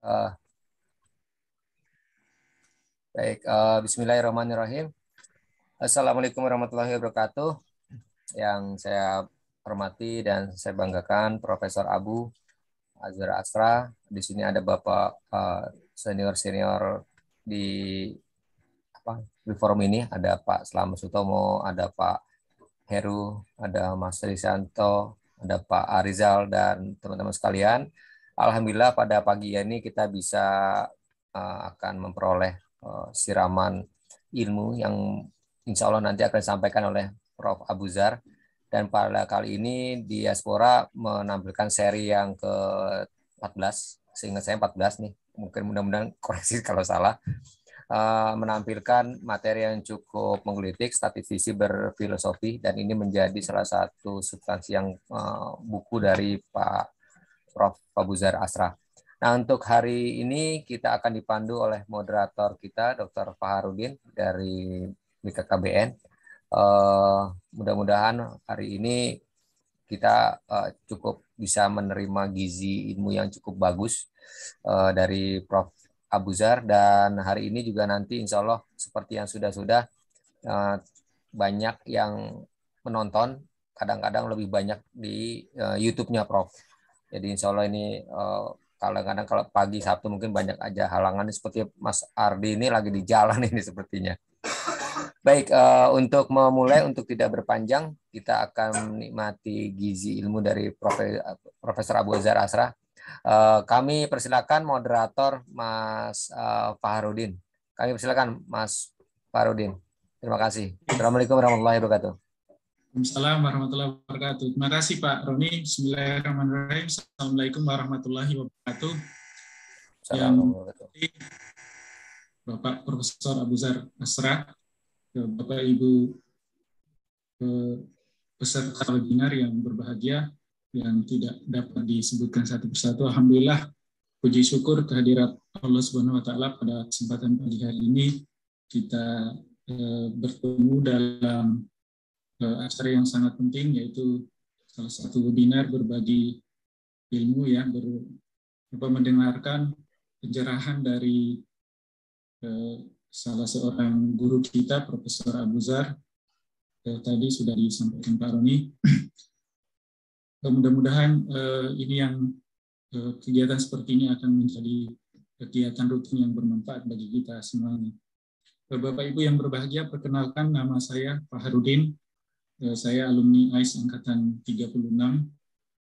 Uh, Bismillahirrahmanirrahim. Assalamualaikum warahmatullahi wabarakatuh. Yang saya hormati dan saya banggakan Profesor Abu Azhar Asra. Di sini ada Bapak senior-senior di di forum ini. Ada Pak Slamet Sutomo, ada Pak Heru, ada Mas Risanto, ada Pak Arizal dan teman-teman sekalian. Alhamdulillah pada pagi ini kita bisa akan memperoleh siraman ilmu yang insya Allah nanti akan disampaikan oleh Prof. Abu Zar. Dan pada kali ini Diaspora menampilkan seri yang ke-14, seingat saya 14 nih, mungkin mudah-mudahan koreksi kalau salah, menampilkan materi yang cukup menggelitik, statistik berfilosofi, dan ini menjadi salah satu substansi yang buku dari Pak Prof. Abu Zar Asra. Nah, untuk hari ini kita akan dipandu oleh moderator kita, Dr. Faharudin dari BKKBN. Mudah-mudahan hari ini kita cukup bisa menerima gizi ilmu yang cukup bagus dari Prof. Abu Zar, dan hari ini juga nanti insya Allah seperti yang sudah-sudah banyak yang menonton, kadang-kadang lebih banyak di YouTube-nya Prof. Jadi insya Allah ini kadang-kadang kalau pagi Sabtu mungkin banyak aja halangan, seperti Mas Ardi ini lagi di jalan ini sepertinya. Baik, untuk memulai, untuk tidak berpanjang, kita akan menikmati gizi ilmu dari Profesor Abu Zar Asra. Kami persilakan moderator Mas Faharudin. Kami persilakan Mas Faharudin. Terima kasih. Assalamualaikum warahmatullahi wabarakatuh. Waalaikumsalam warahmatullahi wabarakatuh. Terima kasih Pak Roni. Bismillahirrahmanirrahim. Assalamualaikum warahmatullahi wabarakatuh. Assalamualaikum. Bapak Profesor Abu Zar Asra, Bapak Ibu peserta webinar yang berbahagia, yang tidak dapat disebutkan satu persatu. Alhamdulillah, puji syukur kehadirat Allah Subhanahu wa taala pada kesempatan pagi hari ini kita bertemu dalam acara yang sangat penting, yaitu salah satu webinar berbagi ilmu ya, mendengarkan pencerahan dari salah seorang guru kita, Profesor Abu Zar. Tadi sudah disampaikan Pak Roni. Mudah-mudahan ini yang kegiatan seperti ini akan menjadi kegiatan rutin yang bermanfaat bagi kita semuanya. Bapak Ibu yang berbahagia, perkenalkan nama saya Faharudin. Saya alumni AIS Angkatan 36.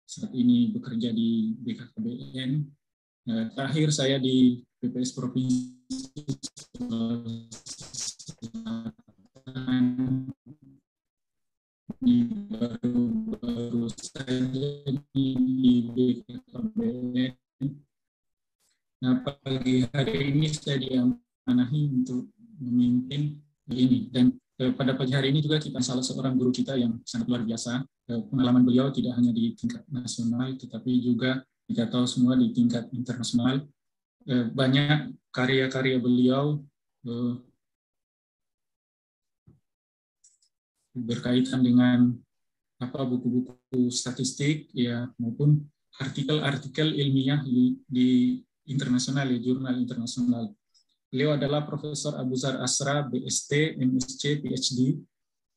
Saat ini bekerja di BKKBN. Terakhir saya di BPS Provinsi baru saja di BKKBN. Nah, pagi hari ini saya diamanahi untuk memimpin ini, dan pada pagi hari ini juga kita salah seorang guru kita yang sangat luar biasa. Pengalaman beliau tidak hanya di tingkat nasional, tetapi juga kita tahu semua di tingkat internasional. Banyak karya-karya beliau berkaitan dengan buku-buku statistik ya, maupun artikel-artikel ilmiah di internasional, ya, jurnal internasional. Beliau adalah Profesor Abu Zar Asra, BST, MSc, PhD.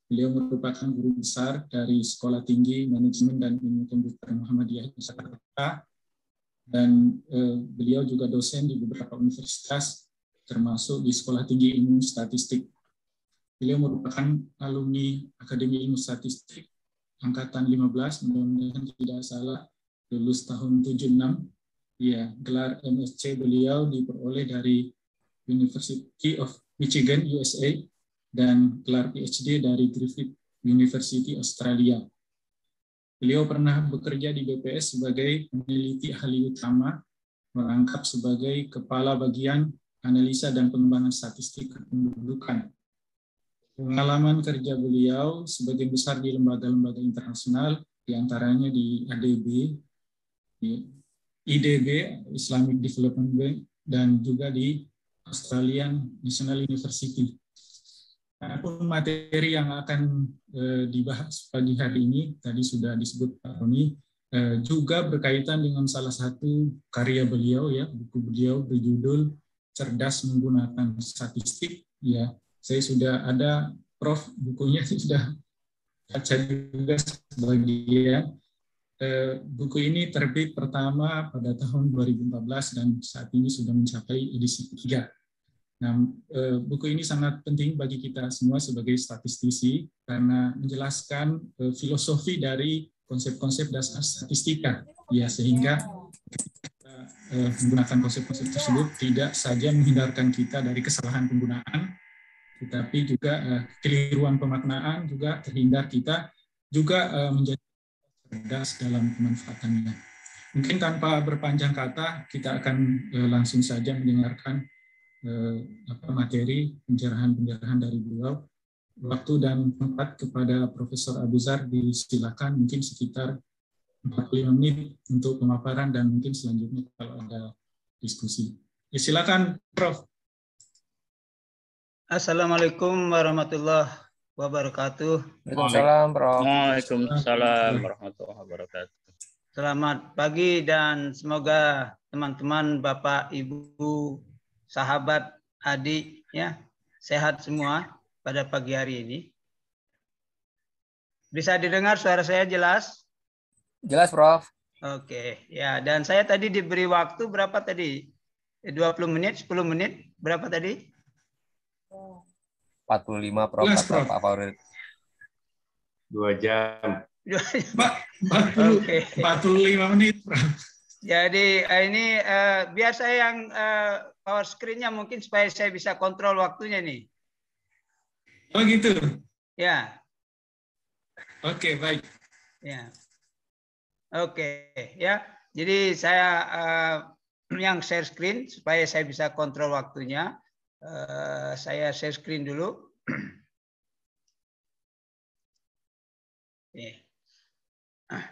Beliau merupakan guru besar dari Sekolah Tinggi Manajemen dan Ilmu Komputer Muhammadiyah Jakarta, dan beliau juga dosen di beberapa universitas, termasuk di Sekolah Tinggi Ilmu Statistik. Beliau merupakan alumni Akademi Ilmu Statistik angkatan 15, mudah-mudahan tidak salah, lulus tahun 76. Ya, gelar MSc beliau diperoleh dari University of Michigan, USA, dan gelar PhD dari Griffith University, Australia. Beliau pernah bekerja di BPS sebagai peneliti ahli utama, merangkap sebagai Kepala Bagian Analisa dan Pengembangan Statistik Kependudukan. Pengalaman kerja beliau sebagian besar di lembaga-lembaga internasional, diantaranya di ADB, di IDB, Islamic Development Bank, dan juga di Australian National University. Adapun materi yang akan dibahas pagi hari ini, tadi sudah disebut Pak Roni, juga berkaitan dengan salah satu karya beliau, ya, buku beliau berjudul Cerdas Menggunakan Statistik. Ya, saya sudah ada, Prof, bukunya sudah baca juga sebagian. Buku ini terbit pertama pada tahun 2014 dan saat ini sudah mencapai edisi ketiga. Nah, buku ini sangat penting bagi kita semua sebagai statistisi karena menjelaskan filosofi dari konsep-konsep dasar statistika, ya, sehingga kita menggunakan konsep-konsep tersebut tidak saja menghindarkan kita dari kesalahan penggunaan, tetapi juga kekeliruan pemaknaan juga terhindar, kita juga menjadi cerdas dalam pemanfaatannya. Mungkin tanpa berpanjang kata, kita akan langsung saja mendengarkan materi pencerahan-pencerahan dari beliau. Waktu dan tempat kepada Profesor Abuzar disilakan, mungkin sekitar 45 menit untuk pemaparan dan mungkin selanjutnya kalau ada diskusi. Ya, silakan, Prof. Assalamualaikum warahmatullahi wabarakatuh. Waalaikumsalam, Prof. Waalaikumsalam warahmatullahi wabarakatuh. Selamat pagi dan semoga teman-teman, Bapak, Ibu, sahabat, adik, ya, sehat semua pada pagi hari ini. Bisa didengar suara saya jelas? Jelas, Prof. Oke, ya. Dan saya tadi diberi waktu berapa tadi? 20 menit, 10 menit, berapa tadi? 45, Prof. Jelas, Kata Prof. Pak Faurid. 2 jam. 45 menit, Prof. Jadi ini biar saya yang power screen-nya mungkin supaya saya bisa kontrol waktunya nih. Oh gitu. Ya. Oke, baik. Ya. Oke, ya. Jadi saya yang share screen supaya saya bisa kontrol waktunya. Saya share screen dulu.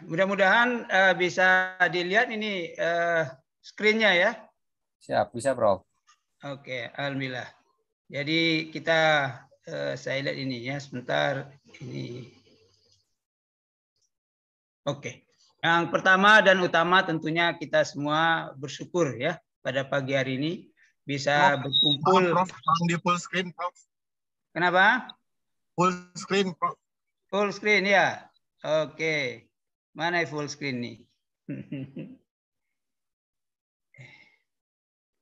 Mudah-mudahan bisa dilihat ini screen-nya ya. Siap, bisa, Prof. Oke, alhamdulillah. Jadi kita saya lihat ini ya, sebentar ini. Oke. Yang pertama dan utama tentunya kita semua bersyukur ya pada pagi hari ini bisa berkumpul. Prof, tolong di full screen, Prof. Kenapa? Full screen, Prof. Full screen ya. Oke. Mana full screen nih?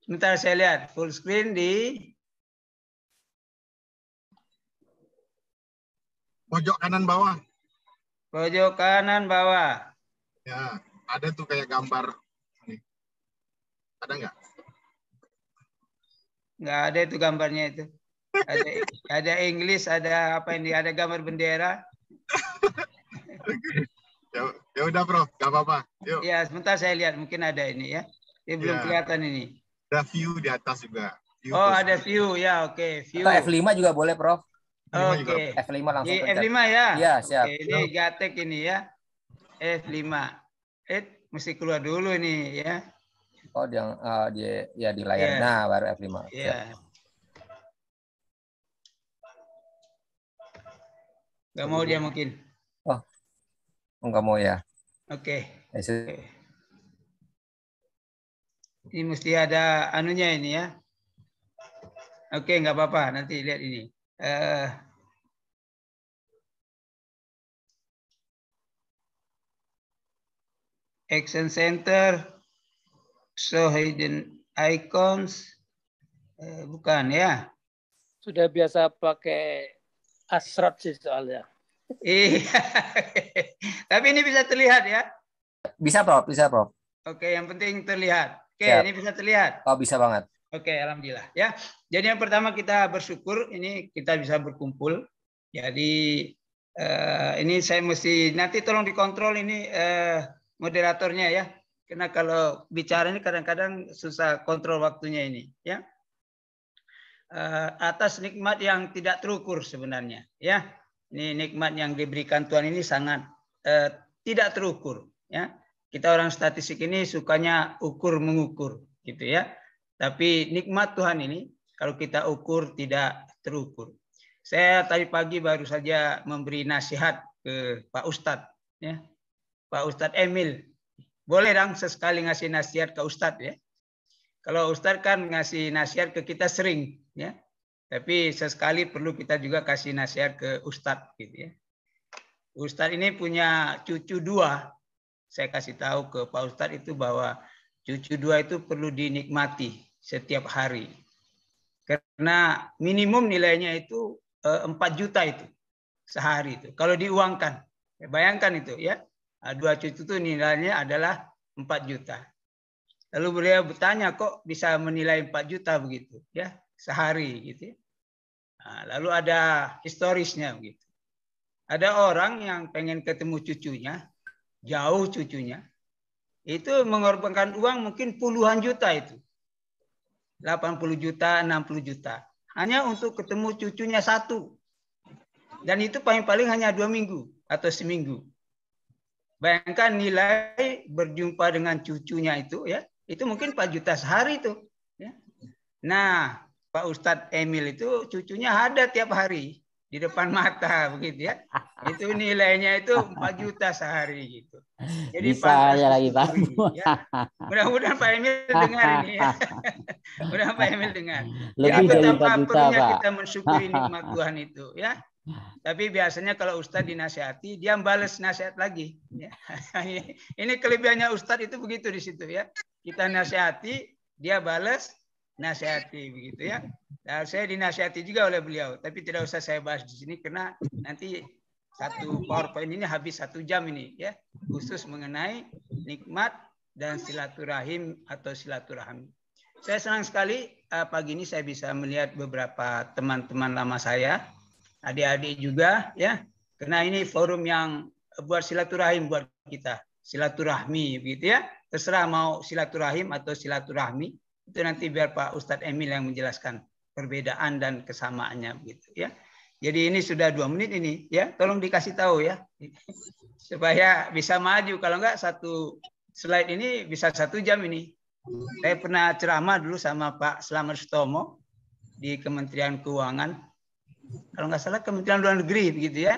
Sebentar saya lihat full screen di Pojok kanan bawah. pojok kanan bawah. Ya, ada tuh kayak gambar. Ada nggak? Nggak ada itu gambarnya itu. Ada Inggris, ada apa ini? Ada gambar bendera. Ya udah, Prof, nggak apa-apa. Yuk. Ya, sebentar saya lihat mungkin ada ini ya. Ini belum kelihatan ini. Ada view di atas juga. View Oh, ada view ya, oke. View. Atau F5 juga boleh, Prof. Oke. F5 langsung Di pencet. F5 ya? Iya, siap. Oke, ini Gatek ini ya. F5. Mesti keluar dulu ini ya. Oh, dia di layar. Iya. Nah, baru F5. Siap. Ya. Nggak mau dia mungkin. Oh, nggak mau ya. Oke. Oke. Ini mesti ada anunya ini ya. Oke, nggak apa-apa. Nanti lihat ini. Action Center, show hidden icons, bukan ya? Sudah biasa pakai Asrat sih soalnya. Iya. Tapi ini bisa terlihat ya? Bisa, Prof. Bisa, Prof. Oke, yang penting terlihat. Oke, Siap. ini bisa terlihat. Oh, bisa banget. Oke, alhamdulillah ya. Jadi yang pertama kita bersyukur ini kita bisa berkumpul. Jadi ini saya mesti nanti tolong dikontrol ini moderatornya ya. Karena kalau bicara ini kadang-kadang susah kontrol waktunya ini ya. Atas nikmat yang tidak terukur sebenarnya ya. Ini nikmat yang diberikan Tuhan ini sangat tidak terukur ya. Kita orang statistik ini sukanya ukur mengukur gitu ya. Tapi nikmat Tuhan ini kalau kita ukur tidak terukur. Saya tadi pagi baru saja memberi nasihat ke Pak Ustadz ya. Pak Ustadz Emil boleh dong sesekali ngasih nasihat ke Ustadz ya. Kalau Ustadz kan ngasih nasihat ke kita sering ya. Tapi sesekali perlu kita juga kasih nasihat ke Ustadz gitu ya. Ustadz ini punya cucu 2. Saya kasih tahu ke Pak Ustadz itu bahwa cucu 2 itu perlu dinikmati setiap hari. Karena minimum nilainya itu 4 juta itu sehari itu. Kalau diuangkan, bayangkan itu ya. 2 cucu itu nilainya adalah 4 juta. Lalu beliau bertanya, kok bisa menilai 4 juta begitu ya sehari gitu ya. Nah, lalu ada historisnya begitu. Ada orang yang pengen ketemu cucunya, jauh cucunya, itu mengorbankan uang mungkin puluhan juta itu. 80 juta, 60 juta. Hanya untuk ketemu cucunya 1. Dan itu paling-paling hanya 2 minggu atau seminggu. Bayangkan nilai berjumpa dengan cucunya itu ya, itu mungkin 4 juta sehari itu. Ya. Nah, Pak Ustadz Emil itu cucunya ada tiap hari di depan mata begitu ya. Itu nilainya itu 4 juta sehari gitu. Jadi bisa aja lagi Pak. Ya. Mudah-mudahan Pak Emil dengar ini ya. Mudah-mudahan Pak Emil dengar. Lebih jadi dari 4 betapa juta, perlunya Pak. kita mensyukuri nikmat Tuhan itu ya. Tapi biasanya kalau Ustadz dinasihati, dia balas nasihat lagi. Ya. Ini kelebihannya Ustadz itu begitu di situ ya. Kita nasihati, dia balas nasihati begitu ya. Nah, saya dinasihati juga oleh beliau, tapi tidak usah saya bahas di sini karena nanti satu PowerPoint ini habis 1 jam ini ya, khusus mengenai nikmat dan silaturahim atau silaturahmi. Saya senang sekali pagi ini saya bisa melihat beberapa teman-teman lama saya, adik-adik juga ya, karena ini forum yang buat silaturahim buat kita, silaturahmi begitu ya. Terserah mau silaturahim atau silaturahmi, itu nanti biar Pak Ustadz Emil yang menjelaskan perbedaan dan kesamaannya begitu ya. Jadi ini sudah 2 menit ini ya, tolong dikasih tahu ya supaya bisa maju. Kalau enggak satu slide ini bisa 1 jam ini. Saya pernah ceramah dulu sama Pak Slamet Sutomo di Kementerian Keuangan, kalau nggak salah Kementerian Luar Negeri begitu ya.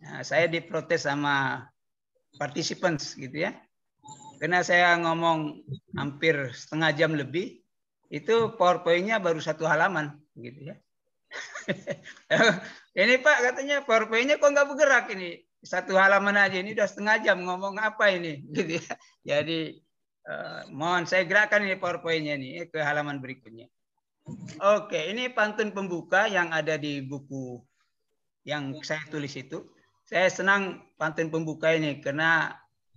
Nah, saya diprotes sama participants gitu ya. Karena saya ngomong hampir setengah jam lebih, itu PowerPoint-nya baru 1 halaman, gitu ya. Ini Pak katanya PowerPoint-nya kok nggak bergerak ini, 1 halaman aja, ini udah setengah jam ngomong apa ini, gitu ya. Jadi mohon saya gerakkan ini PowerPoint-nya nih ke halaman berikutnya. Oke, ini pantun pembuka yang ada di buku yang saya tulis itu. Saya senang pantun pembuka ini karena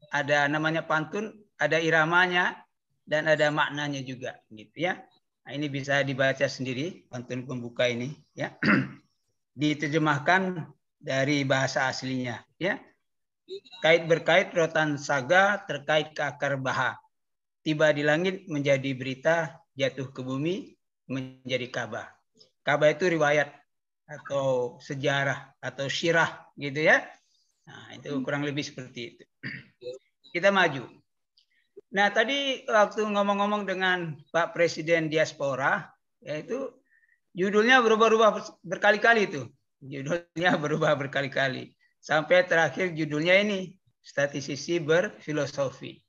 ada namanya pantun, ada iramanya dan ada maknanya juga gitu ya. Nah, ini bisa dibaca sendiri pantun pembuka ini ya. Diterjemahkan dari bahasa aslinya ya. Kait berkait rotan saga terkait ke akar baha. Tiba di langit menjadi berita, jatuh ke bumi menjadi kabar. Kabar itu riwayat atau sejarah atau syirah gitu ya. Nah, itu kurang lebih seperti itu. Kita maju. Nah, tadi waktu ngomong-ngomong dengan Pak Presiden Diaspora, yaitu judulnya berubah-ubah berkali-kali itu. Judulnya berubah berkali-kali. Sampai terakhir judulnya ini, statistik berfilosofi.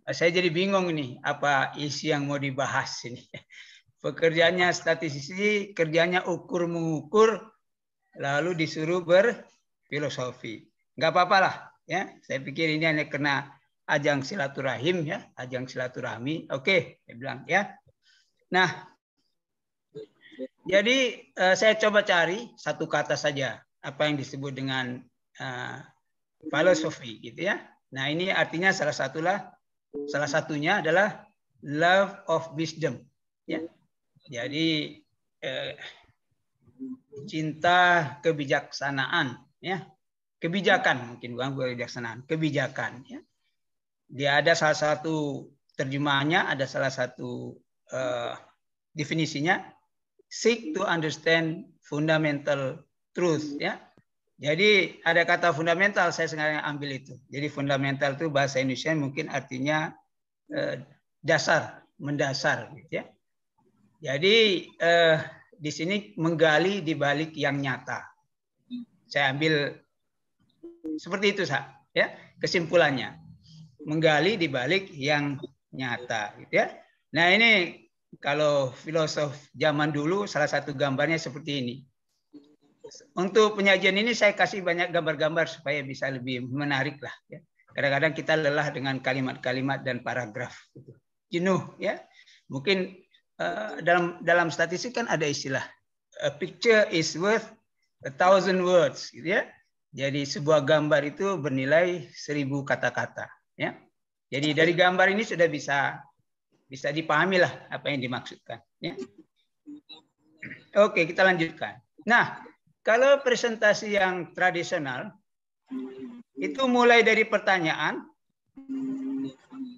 Saya jadi bingung ini, apa isi yang mau dibahas ini. Pekerjaannya statistisi, kerjanya ukur-mengukur, lalu disuruh berfilosofi. Nggak apa-apa lah. Ya, saya pikir ini hanya kena ajang silaturahim ya, ajang silaturahmi. Oke, saya bilang ya. Nah, jadi saya coba cari 1 kata saja apa yang disebut dengan filosofi gitu ya. Nah, ini artinya salah satunya adalah love of wisdom ya. Jadi cinta kebijaksanaan ya. Kebijakan mungkin bukan kebijaksanaan, kebijakan ya. Dia ada salah satu terjemahannya, ada salah satu definisinya, seek to understand fundamental truth ya. Jadi ada kata fundamental, saya sengaja ambil itu. Jadi fundamental itu bahasa Indonesia mungkin artinya dasar, mendasar gitu ya. Jadi di sini menggali di balik yang nyata. Saya ambil seperti itu ya kesimpulannya. menggali di balik yang nyata, gitu ya. Nah, ini kalau filosof zaman dulu salah satu gambarnya seperti ini. Untuk penyajian ini saya kasih banyak gambar-gambar supaya bisa lebih menarik lah. Ya. Kadang-kadang kita lelah dengan kalimat-kalimat dan paragraf. Gitu. Jenuh, ya. Mungkin dalam statistik kan ada istilah a picture is worth 1,000 words, gitu ya. Jadi sebuah gambar itu bernilai 1.000 kata-kata. Ya. Jadi dari gambar ini sudah bisa dipahami lah apa yang dimaksudkan. Ya. Oke, kita lanjutkan. Nah, kalau presentasi yang tradisional, itu mulai dari pertanyaan,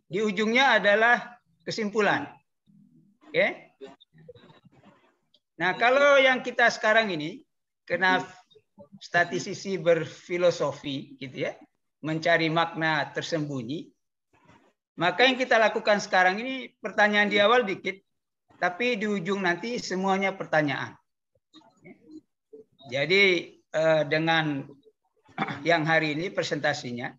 di ujungnya adalah kesimpulan. Oke? Nah, kalau yang kita sekarang ini, karena statistik berfilosofi, gitu ya, mencari makna tersembunyi, maka yang kita lakukan sekarang ini, pertanyaan di awal dikit, tapi di ujung nanti semuanya pertanyaan. Jadi dengan yang hari ini presentasinya,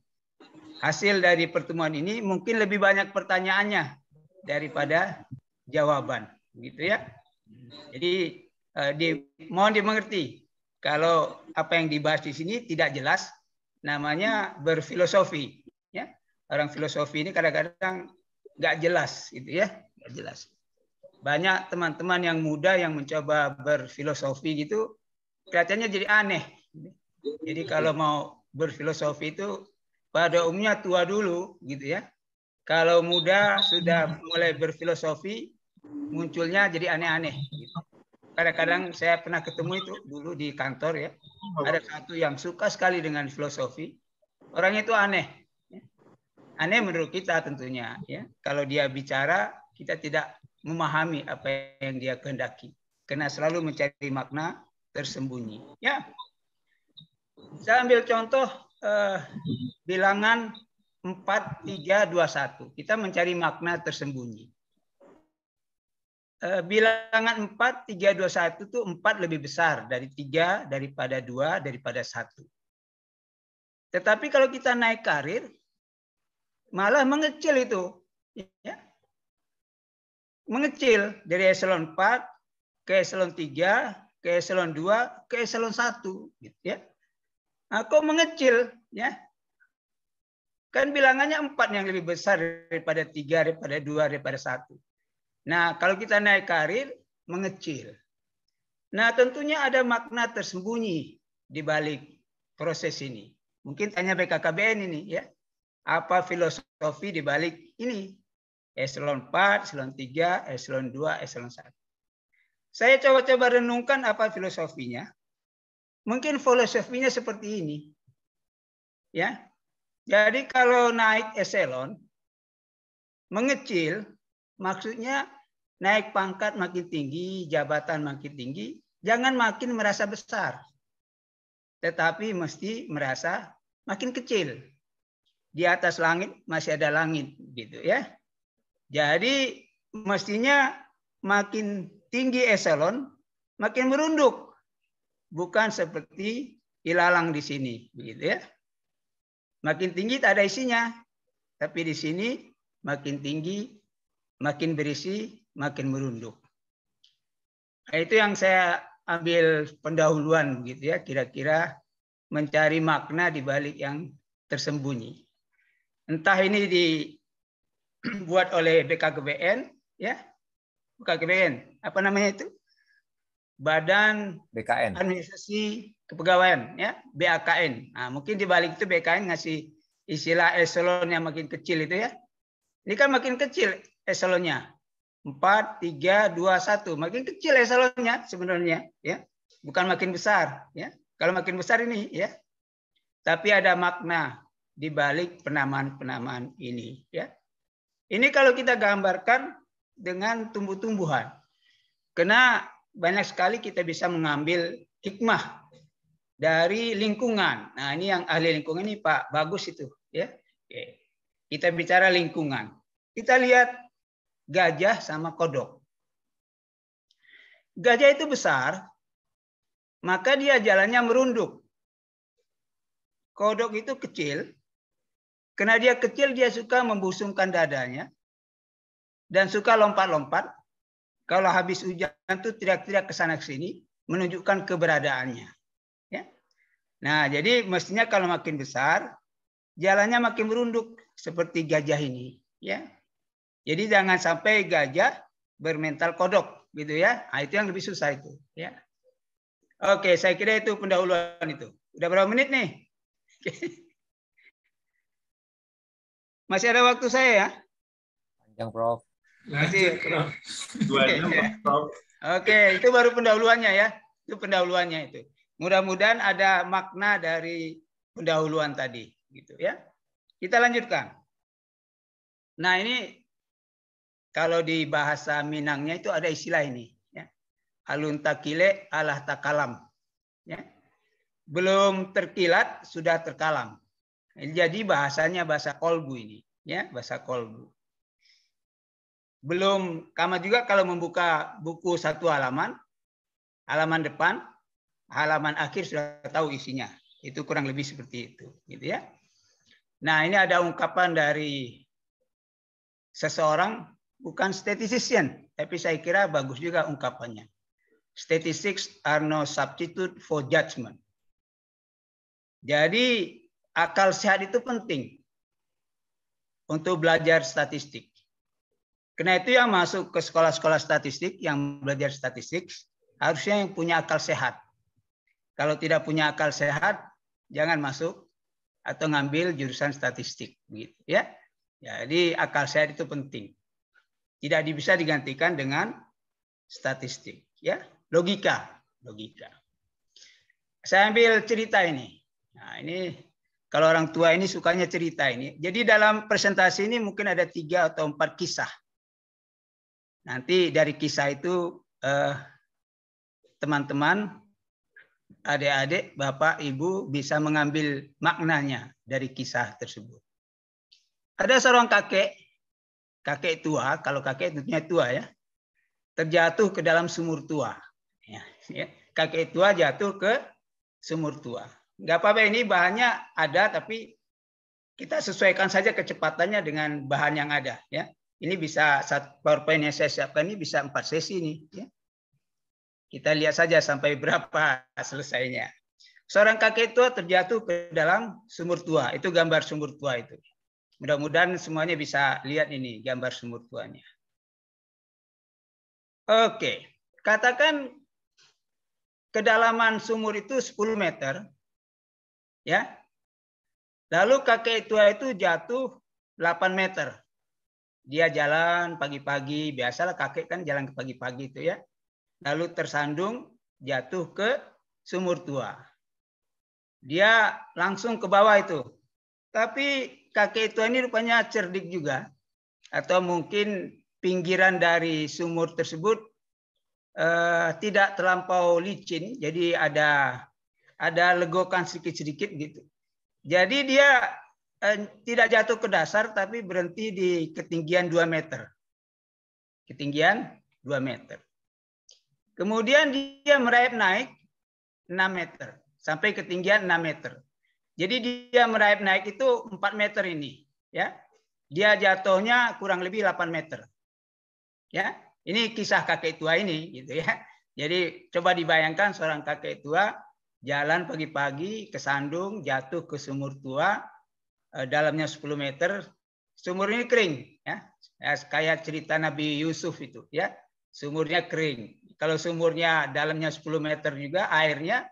hasil dari pertemuan ini mungkin lebih banyak pertanyaannya daripada jawaban, gitu ya. Jadi mohon dimengerti kalau apa yang dibahas di sini tidak jelas, namanya berfilosofi. Ya, orang filosofi ini kadang-kadang nggak jelas, gitu ya, nggak jelas. Banyak teman-teman yang muda yang mencoba berfilosofi gitu. Kelihatannya jadi aneh. Jadi kalau mau berfilosofi itu pada umumnya tua dulu, gitu ya. Kalau muda sudah mulai berfilosofi, munculnya jadi aneh-aneh. Kadang-kadang saya pernah ketemu itu dulu di kantor ya. Ada satu yang suka sekali dengan filosofi. Orangnya itu aneh. Aneh menurut kita tentunya. Ya. Kalau dia bicara, kita tidak memahami apa yang dia kehendaki. Karena selalu mencari makna tersembunyi. Ya, saya ambil contoh bilangan 4, 3, 2, 1. Kita mencari makna tersembunyi. Bilangan 4, 3, 2, 1 itu 4 lebih besar dari 3, daripada 2, daripada 1. Tetapi kalau kita naik karir, malah mengecil itu. Ya. Mengecil dari eselon 4 ke eselon 3, ke eselon 2, ke eselon 1, gitu ya. Nah, kok mengecil, ya? Kan bilangannya 4 yang lebih besar daripada 3, daripada 2, daripada 1. Nah, kalau kita naik karir, mengecil. Nah, tentunya ada makna tersembunyi di balik proses ini. Mungkin tanya BKKBN ini, ya. Apa filosofi di balik ini? Eselon 4, eselon 3, eselon 2, eselon 1. Saya coba-coba renungkan apa filosofinya. Mungkin filosofinya seperti ini. Ya. Jadi kalau naik eselon, mengecil, maksudnya naik pangkat makin tinggi, jabatan makin tinggi, jangan makin merasa besar. Tetapi mesti merasa makin kecil. Di atas langit masih ada langit, gitu ya. Jadi mestinya makin tinggi eselon, makin merunduk. Bukan seperti ilalang di sini, begitu ya. Makin tinggi tak ada isinya, tapi di sini makin tinggi, makin berisi, makin merunduk. Nah, itu yang saya ambil pendahuluan, begitu ya. Kira-kira mencari makna di balik yang tersembunyi. Entah ini dibuat oleh BKKBN, ya. BKKBN, apa namanya itu? Badan BKN. Administrasi Kepegawaian, ya, BAKN. Nah, mungkin di balik itu BKN ngasih istilah eselon yang makin kecil itu ya. Ini kan makin kecil eselonnya. 4, 3, 2, 1. Makin kecil eselonnya sebenarnya, ya. Bukan makin besar, ya. Kalau makin besar ini, ya. Tapi ada makna di balik penamaan-penamaan ini, ya. Ini kalau kita gambarkan dengan tumbuh-tumbuhan. Karena banyak sekali kita bisa mengambil hikmah dari lingkungan. Nah, ini yang ahli lingkungan ini Pak Bagus itu, ya. Oke. Kita bicara lingkungan. Kita lihat gajah sama kodok. Gajah itu besar, maka dia jalannya merunduk. Kodok itu kecil, Karena dia kecil, dia suka membusungkan dadanya dan suka lompat-lompat. Kalau habis hujan tuh teriak-teriak ke sana ke sini, menunjukkan keberadaannya. Ya. Nah, jadi mestinya kalau makin besar, jalannya makin merunduk seperti gajah ini. Ya. Jadi jangan sampai gajah bermental kodok, gitu ya. Nah, itu yang lebih susah itu. Ya. Oke, saya kira itu pendahuluan itu. Udah berapa menit nih? Masih ada waktu saya ya? Panjang, Prof. Lanjut, Prof. 2 jam, Prof. Oke, itu baru pendahuluannya ya. Itu pendahuluannya itu. Mudah-mudahan ada makna dari pendahuluan tadi, gitu ya. Kita lanjutkan. Nah, ini kalau di bahasa Minangnya itu ada istilah ini, ya. Alun takile alah takalam. Ya. Belum terkilat sudah terkalam. Jadi bahasanya bahasa kolbu ini, ya, bahasa kolbu. Belum kama juga kalau membuka buku satu halaman, halaman depan, halaman akhir sudah tahu isinya. Itu kurang lebih seperti itu, gitu ya. Nah, ini ada ungkapan dari seseorang, bukan statistician, tapi saya kira bagus juga ungkapannya. Statistics are no substitute for judgment. Jadi akal sehat itu penting untuk belajar statistik. Karena itu yang masuk ke sekolah-sekolah statistik, yang belajar statistik, harusnya yang punya akal sehat. Kalau tidak punya akal sehat, jangan masuk atau ngambil jurusan statistik. Gitu, ya. Jadi akal sehat itu penting. Tidak bisa digantikan dengan statistik. Ya. Logika. Saya ambil cerita ini. Nah, ini kalau orang tua ini sukanya cerita ini. Jadi dalam presentasi ini mungkin ada 3 atau 4 kisah. Nanti dari kisah itu teman-teman, adik-adik, bapak, ibu bisa mengambil maknanya dari kisah tersebut. Ada seorang kakek tua, kalau kakek tentunya tua ya, terjatuh ke dalam sumur tua. Ya, kakek tua jatuh ke sumur tua. Nggak apa-apa, ini bahannya ada, tapi kita sesuaikan saja kecepatannya dengan bahan yang ada. Ya. Ini bisa, PowerPoint yang saya siapkan ini bisa 4 sesi nih. Ya. Kita lihat saja sampai berapa selesainya. Seorang kakek tua terjatuh ke dalam sumur tua. Itu gambar sumur tua itu. Mudah-mudahan semuanya bisa lihat ini gambar sumur tuanya. Oke, katakan kedalaman sumur itu 10 meter. Ya. Lalu kakek tua itu jatuh 8 meter. Dia jalan pagi-pagi, biasalah kakek kan jalan ke pagi-pagi itu ya. Lalu tersandung, jatuh ke sumur tua. Dia langsung ke bawah itu. Tapi kakek tua ini rupanya cerdik juga. Atau mungkin pinggiran dari sumur tersebut tidak terlampau licin. Jadi ada legokan sedikit-sedikit gitu. Jadi dia tidak jatuh ke dasar, tapi berhenti di ketinggian 2 meter. Ketinggian 2 meter. Kemudian dia merayap naik 6 meter. Sampai ketinggian 6 meter. Jadi dia merayap naik itu 4 meter ini. Ya. Dia jatuhnya kurang lebih 8 meter. Ya. Ini kisah kakek tua ini. Gitu ya. Jadi coba dibayangkan seorang kakek tua jalan pagi-pagi, kesandung, jatuh ke sumur tua, dalamnya 10 meter, sumur ini kering, ya, kayak cerita Nabi Yusuf itu, ya, sumurnya kering. Kalau sumurnya dalamnya 10 meter juga, airnya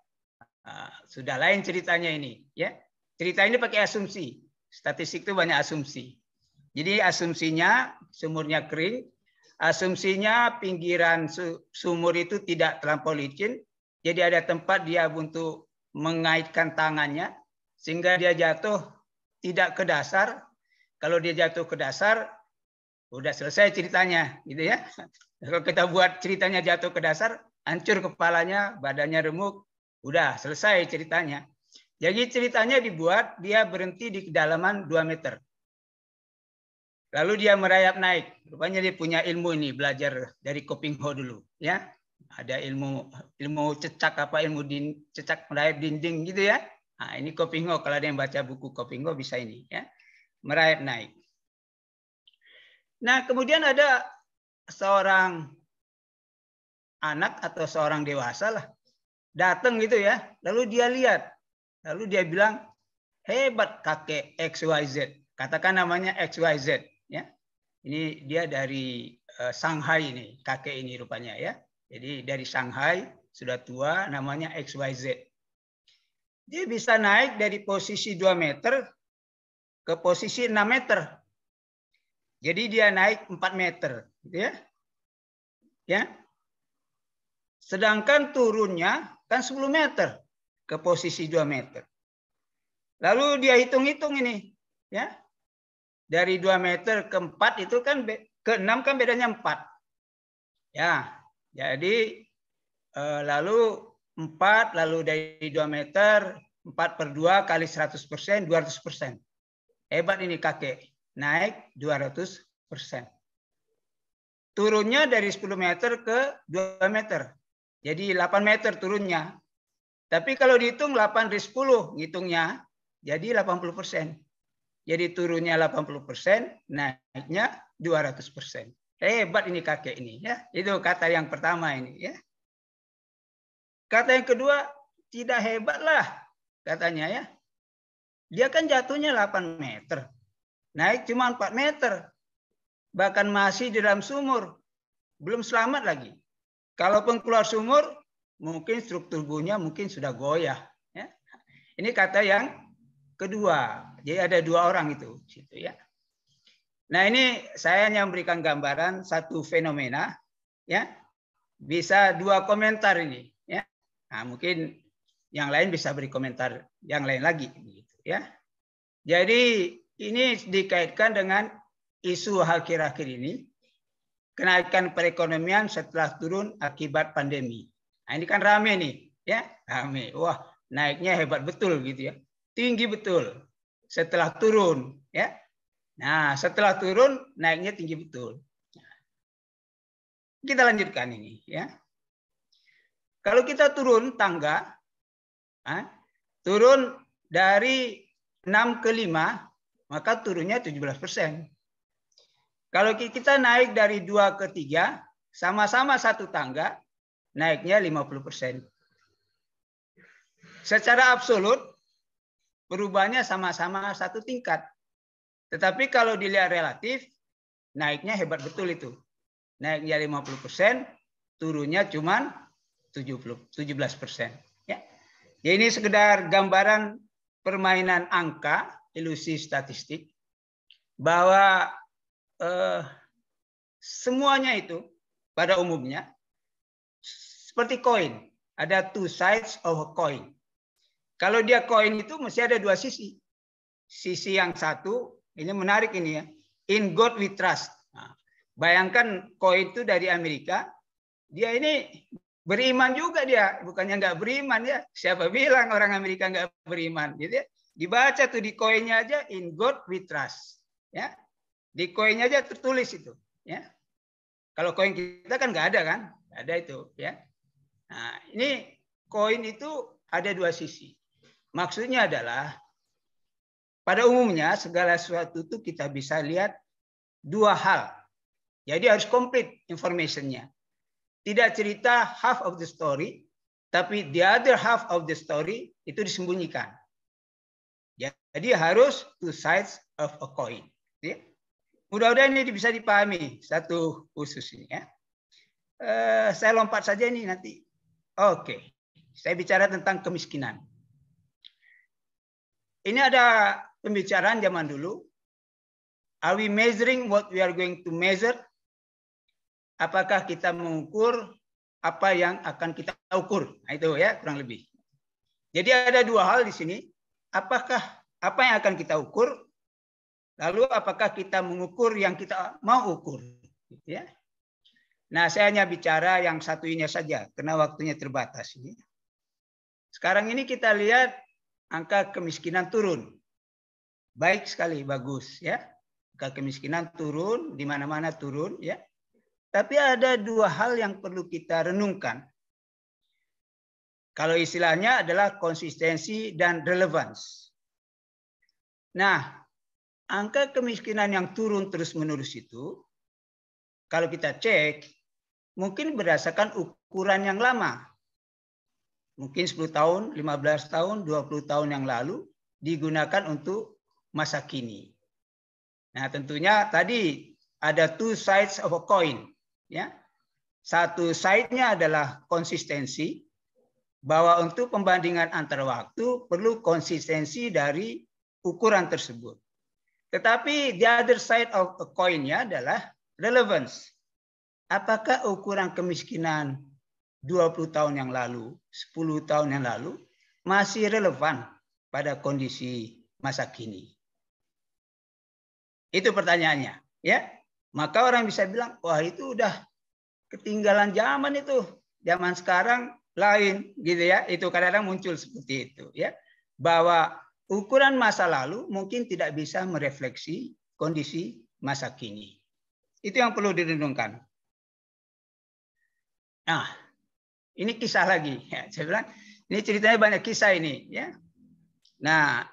sudah lain ceritanya ini, ya. Cerita ini pakai asumsi, statistik itu banyak asumsi. Jadi asumsinya sumurnya kering, asumsinya pinggiran sumur itu tidak terlampau licin, jadi ada tempat dia untuk mengaitkan tangannya, sehingga dia jatuh tidak ke dasar. Kalau dia jatuh ke dasar, udah selesai ceritanya, gitu ya. Kalau kita buat ceritanya jatuh ke dasar, hancur kepalanya, badannya remuk, udah selesai ceritanya. Jadi ceritanya dibuat dia berhenti di kedalaman 2 meter. Lalu dia merayap naik. Rupanya dia punya ilmu ini, belajar dari Kopingho dulu, ya. Ada ilmu cecak apa, ilmu cecak merayap dinding gitu ya. Nah, ini Kopingho, kalau ada yang baca buku Kopingho bisa ini, ya. merayap naik. Nah, kemudian ada seorang anak atau seorang dewasa lah datang gitu ya, lalu dia lihat, lalu dia bilang, hebat kakek XYZ, katakan namanya XYZ ya. Ini dia dari Shanghai ini, kakek ini rupanya ya. Jadi dari Shanghai, sudah tua, namanya XYZ. Dia bisa naik dari posisi 2 meter ke posisi 6 meter. Jadi dia naik 4 meter, gitu ya. Ya. Sedangkan turunnya kan 10 meter ke posisi 2 meter. Lalu dia hitung-hitung ini, ya. Dari 2 meter ke 4 itu kan ke 6 kan bedanya 4. Ya. Jadi lalu 4 lalu dari 2 meter 4 per 2 kali 100%, 200%. Hebat ini kakek, naik 200%. Turunnya dari 10 meter ke 2 meter. Jadi 8 meter turunnya. Tapi kalau dihitung 8 dari 10 ngitungnya jadi 80%. Jadi turunnya 80%, naiknya 200%. Hebat ini kakek ini ya. Itu kata yang pertama ini ya. Kata yang kedua, tidak hebat lah katanya ya. Dia kan jatuhnya 8 meter. Naik cuma 4 meter. Bahkan masih di dalam sumur. Belum selamat lagi. Kalaupun keluar sumur, mungkin struktur tubuhnya mungkin sudah goyah. Ya. Ini kata yang kedua. Jadi ada 2 orang itu. Ya. Nah ini saya hanya memberikan gambaran satu fenomena. Ya. Bisa 2 komentar ini. Ya. Nah, mungkin yang lain bisa beri komentar yang lain lagi. Ya. Jadi ini dikaitkan dengan isu akhir-akhir ini. Kenaikan perekonomian setelah turun akibat pandemi. Nah, ini kan rame nih, ya, rame. Wah, naiknya hebat betul gitu ya. Tinggi betul. Setelah turun, ya. Nah, setelah turun naiknya tinggi betul. Kita lanjutkan ini, ya. Kalau kita turun tangga, turun dari 6 ke 5, maka turunnya 17%. Kalau kita naik dari 2 ke 3, sama-sama satu tangga, naiknya 50%. Secara absolut, perubahannya sama-sama satu tingkat. Tetapi kalau dilihat relatif, naiknya hebat betul itu. Naiknya 50%, turunnya cuma 17%. Ya. Ya, ini sekedar gambaran permainan angka, ilusi statistik, bahwa semuanya itu pada umumnya seperti koin, ada 2 sides of a coin. Kalau dia koin itu mesti ada 2 sisi. Sisi yang satu ini menarik ini ya, in God we trust. Nah, bayangkan koin itu dari Amerika, dia ini beriman juga dia, bukannya nggak beriman ya. Siapa bilang orang Amerika nggak beriman, gitu ya? Dibaca tuh di koinnya aja, in God we trust, ya. Di koinnya aja tertulis itu, ya. Kalau koin kita kan nggak ada kan, nggak ada itu, ya. Nah, ini koin itu ada 2 sisi. Maksudnya adalah pada umumnya segala sesuatu itu kita bisa lihat 2 hal. Jadi harus komplit informationnya. Tidak cerita half of the story, tapi the other half of the story itu disembunyikan. Jadi harus 2 sides of a coin. Ya. Mudah-mudahan ini bisa dipahami satu khusus ini ya. Saya lompat saja ini nanti. Oke, saya bicara tentang kemiskinan. Ini ada pembicaraan zaman dulu. Are we measuring what we are going to measure? Apakah kita mengukur apa yang akan kita ukur? Nah, itu ya kurang lebih. Jadi ada 2 hal di sini. Apakah apa yang akan kita ukur? Lalu apakah kita mengukur yang kita mau ukur? Ya. Nah, saya hanya bicara yang satu ini saja, karena waktunya terbatas. Sekarang ini kita lihat angka kemiskinan turun. Baik sekali, bagus. Ya. Angka kemiskinan turun, di mana-mana turun. Ya. Tapi ada 2 hal yang perlu kita renungkan. Kalau istilahnya adalah konsistensi dan relevance. Nah, angka kemiskinan yang turun terus-menerus itu, kalau kita cek, mungkin berdasarkan ukuran yang lama. Mungkin 10 tahun, 15 tahun, 20 tahun yang lalu digunakan untuk masa kini. Nah, tentunya tadi ada two sides of a coin, ya. Satu side-nya adalah konsistensi, bahwa untuk pembandingan antar waktu perlu konsistensi dari ukuran tersebut. Tetapi the other side of a coin-nya adalah relevance. Apakah ukuran kemiskinan 20 tahun yang lalu, 10 tahun yang lalu masih relevan pada kondisi masa kini? Itu pertanyaannya, ya. Maka orang bisa bilang, wah itu udah ketinggalan zaman itu. Zaman sekarang lain, gitu ya. Itu kadang-kadang muncul seperti itu, ya. Bahwa ukuran masa lalu mungkin tidak bisa merefleksi kondisi masa kini. Itu yang perlu direnungkan. Nah, ini kisah lagi. Ya, saya bilang, ini ceritanya banyak kisah ini, ya. Nah,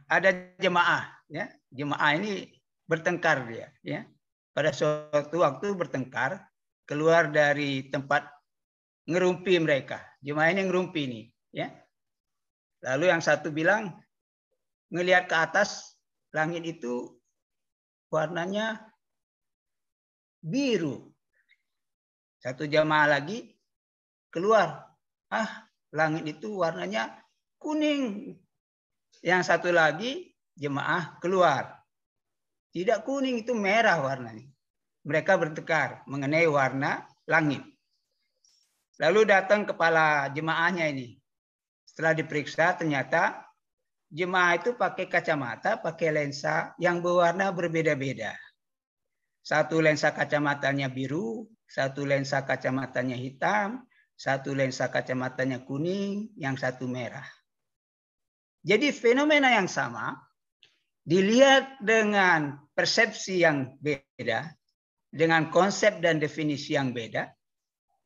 ada jemaah, ya. Jemaah ini bertengkar dia, ya. Pada suatu waktu bertengkar, keluar dari tempat ngerumpi mereka. Jemaah ini ngerumpi nih, ya. Lalu yang satu bilang, ngelihat ke atas, langit itu warnanya biru. Satu jemaah lagi keluar, langit itu warnanya kuning. Yang satu lagi jemaah keluar, tidak kuning, itu merah warnanya. Mereka bertengkar mengenai warna langit. Lalu datang kepala jemaahnya ini. Setelah diperiksa ternyata jemaah itu pakai kacamata, pakai lensa yang berwarna berbeda-beda. Satu lensa kacamatanya biru, satu lensa kacamatanya hitam, satu lensa kacamatanya kuning, yang satu merah. Jadi fenomena yang sama dilihat dengan persepsi yang beda, dengan konsep dan definisi yang beda,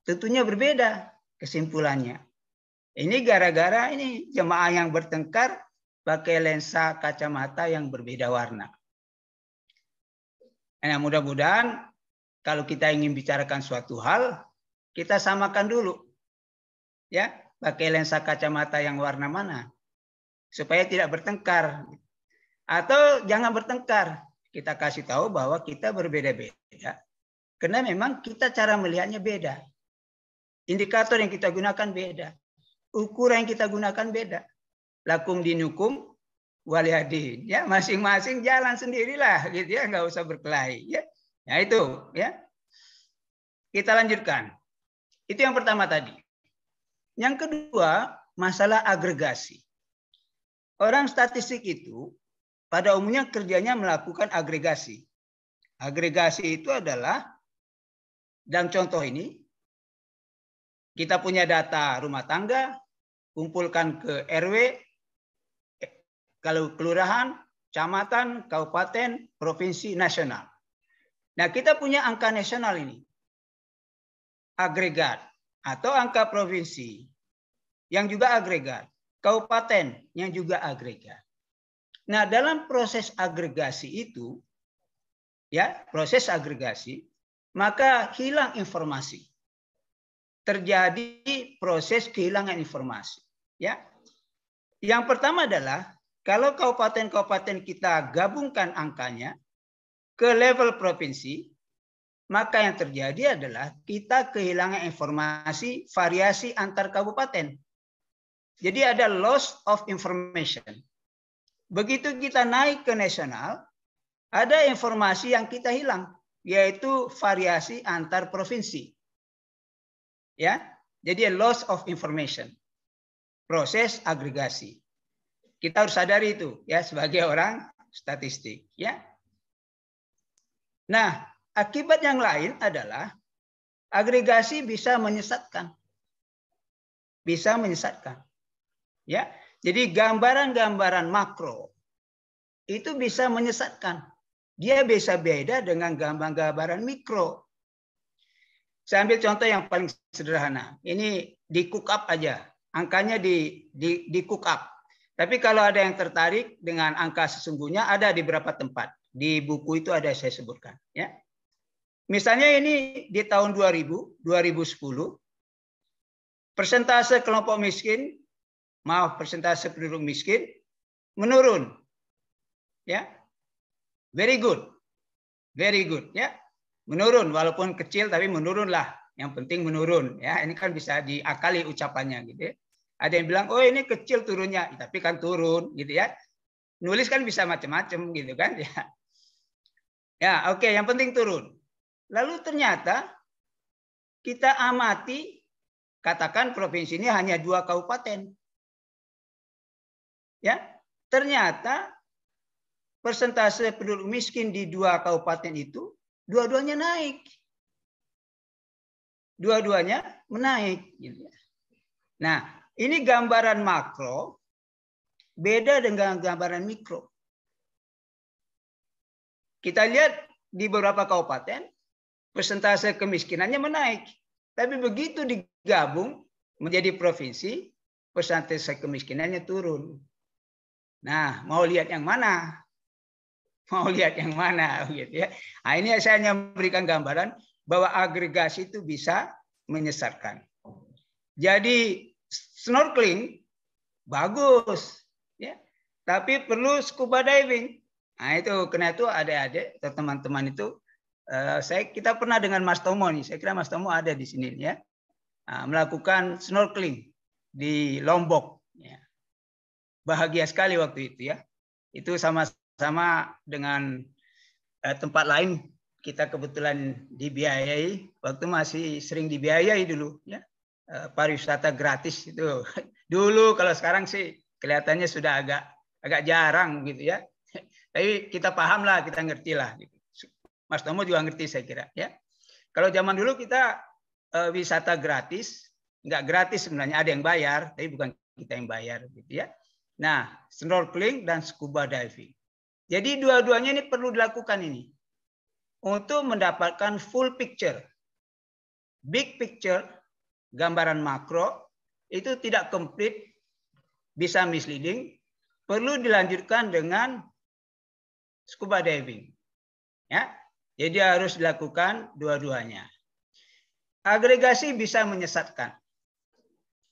tentunya berbeda kesimpulannya. Ini gara-gara ini jemaah yang bertengkar pakai lensa kacamata yang berbeda warna. Nah, mudah-mudahan kalau kita ingin bicarakan suatu hal, kita samakan dulu. Ya, pakai lensa kacamata yang warna mana? Supaya tidak bertengkar. Atau jangan bertengkar. Kita kasih tahu bahwa kita berbeda-beda. Karena memang kita cara melihatnya beda. Indikator yang kita gunakan beda. Ukuran yang kita gunakan beda. Lakum dinukum waliyadin. Ya, masing-masing jalan sendirilah, gitu ya, nggak usah berkelahi. Ya, nah itu, ya. Kita lanjutkan. Itu yang pertama tadi. Yang kedua, masalah agregasi. Orang statistik itu pada umumnya kerjanya melakukan agregasi. Agregasi itu adalah, dalam contoh ini, kita punya data rumah tangga, kumpulkan ke RW, kalau kelurahan, kecamatan, kabupaten, provinsi, nasional. Nah, kita punya angka nasional ini, agregat, atau angka provinsi, yang juga agregat, kabupaten, yang juga agregat. Nah, dalam proses agregasi itu, ya, proses agregasi, maka hilang informasi. Terjadi proses kehilangan informasi. Ya, yang pertama adalah kalau kabupaten-kabupaten kita gabungkan angkanya ke level provinsi, maka yang terjadi adalah kita kehilangan informasi variasi antar kabupaten. Jadi ada loss of information. Begitu kita naik ke nasional, ada informasi yang kita hilang, yaitu variasi antar provinsi. Ya, jadi loss of information. Proses agregasi. Kita harus sadari itu, ya, sebagai orang statistik, ya. Nah, akibat yang lain adalah agregasi bisa menyesatkan. Bisa menyesatkan. Ya. Jadi gambaran-gambaran makro itu bisa menyesatkan. Dia bisa beda dengan gambaran-gambaran mikro. Saya ambil contoh yang paling sederhana. Ini di cook up aja. Angkanya di cook up. Tapi kalau ada yang tertarik dengan angka sesungguhnya, ada di beberapa tempat. Di buku itu ada saya sebutkan. Ya. Misalnya ini di tahun 2000, 2010, persentase kelompok miskin, persentase penduduk miskin menurun. Ya. Very good. Very good. Ya. Menurun, walaupun kecil tapi menurun lah. Yang penting menurun. Ya. Ini kan bisa diakali ucapannya gitu ya. Ada yang bilang, oh ini kecil turunnya, tapi kan turun, gitu ya. Nulis kan bisa macam-macam, gitu kan? Ya, ya oke, yang penting turun. Lalu ternyata kita amati, katakan provinsi ini hanya 2 kabupaten. Ya, ternyata persentase penduduk miskin di 2 kabupaten itu, dua-duanya naik. Dua-duanya menaik, gitu ya. Nah, ini gambaran makro, beda dengan gambaran mikro. Kita lihat di beberapa kabupaten, persentase kemiskinannya menaik. Tapi begitu digabung menjadi provinsi, persentase kemiskinannya turun. Nah, mau lihat yang mana? Mau lihat yang mana? Gitu ya. Nah, ini saya hanya memberikan gambaran bahwa agregasi itu bisa menyesatkan. Jadi, snorkeling bagus, ya. Tapi perlu scuba diving. Nah itu karena itu adik-adik atau teman-teman itu, kita pernah dengan Mas Tomo nih. Saya kira Mas Tomo ada di sini ya, melakukan snorkeling di Lombok. Ya. Bahagia sekali waktu itu ya. Itu sama-sama dengan tempat lain kita kebetulan dibiayai. Waktu masih sering dibiayai dulu ya. Pariwisata gratis itu dulu, kalau sekarang sih kelihatannya sudah agak jarang gitu ya. Tapi kita paham lah, kita ngerti lah. Gitu. Mas Tomo juga ngerti saya kira ya. Kalau zaman dulu kita wisata gratis, nggak gratis sebenarnya, ada yang bayar, tapi bukan kita yang bayar gitu ya. Nah, snorkeling dan scuba diving. Jadi dua-duanya ini perlu dilakukan ini untuk mendapatkan full picture, big picture. Gambaran makro itu tidak komplit, bisa misleading, perlu dilanjutkan dengan scuba diving. Ya, jadi harus dilakukan dua-duanya. Agregasi bisa menyesatkan.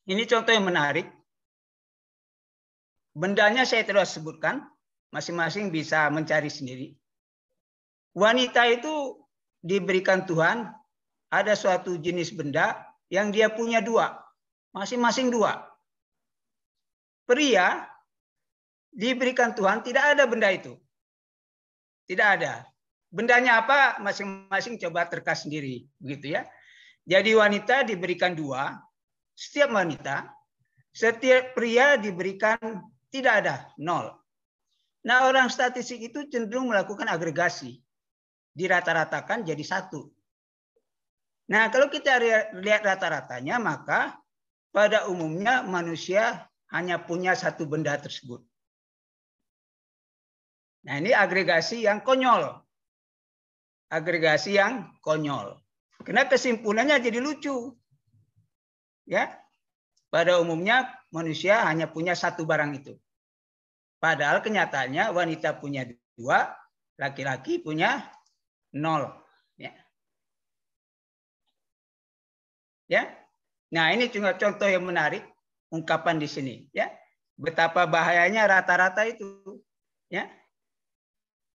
Ini contoh yang menarik. Bendanya saya tidak sebutkan, masing-masing bisa mencari sendiri. Wanita itu diberikan Tuhan ada suatu jenis benda yang dia punya 2, masing-masing 2. Pria diberikan Tuhan tidak ada benda itu. Tidak ada. Bendanya apa? Masing-masing coba terka sendiri, begitu ya. Jadi wanita diberikan 2, setiap wanita, setiap pria diberikan tidak ada, 0. Nah, orang statistik itu cenderung melakukan agregasi. Dirata-ratakan jadi 1. Nah, kalau kita lihat rata-ratanya, maka pada umumnya manusia hanya punya 1 benda tersebut. Nah, ini agregasi yang konyol. Agregasi yang konyol. Karena kesimpulannya jadi lucu. Ya. Pada umumnya manusia hanya punya 1 barang itu. Padahal kenyataannya wanita punya 2, laki-laki punya 0. Ya. Ya. Nah, ini juga contoh yang menarik ungkapan di sini, ya. Betapa bahayanya rata-rata itu, ya.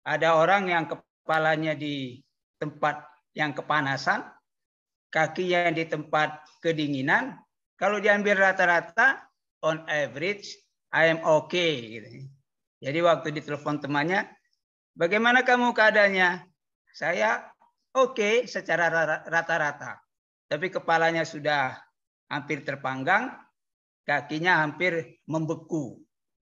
Ada orang yang kepalanya di tempat yang kepanasan, kakinya di tempat kedinginan. Kalau diambil rata-rata, on average, I am okay. Gitu. Jadi waktu ditelepon temannya, bagaimana kamu keadaannya? Saya oke secara rata-rata. Tapi kepalanya sudah hampir terpanggang, kakinya hampir membeku.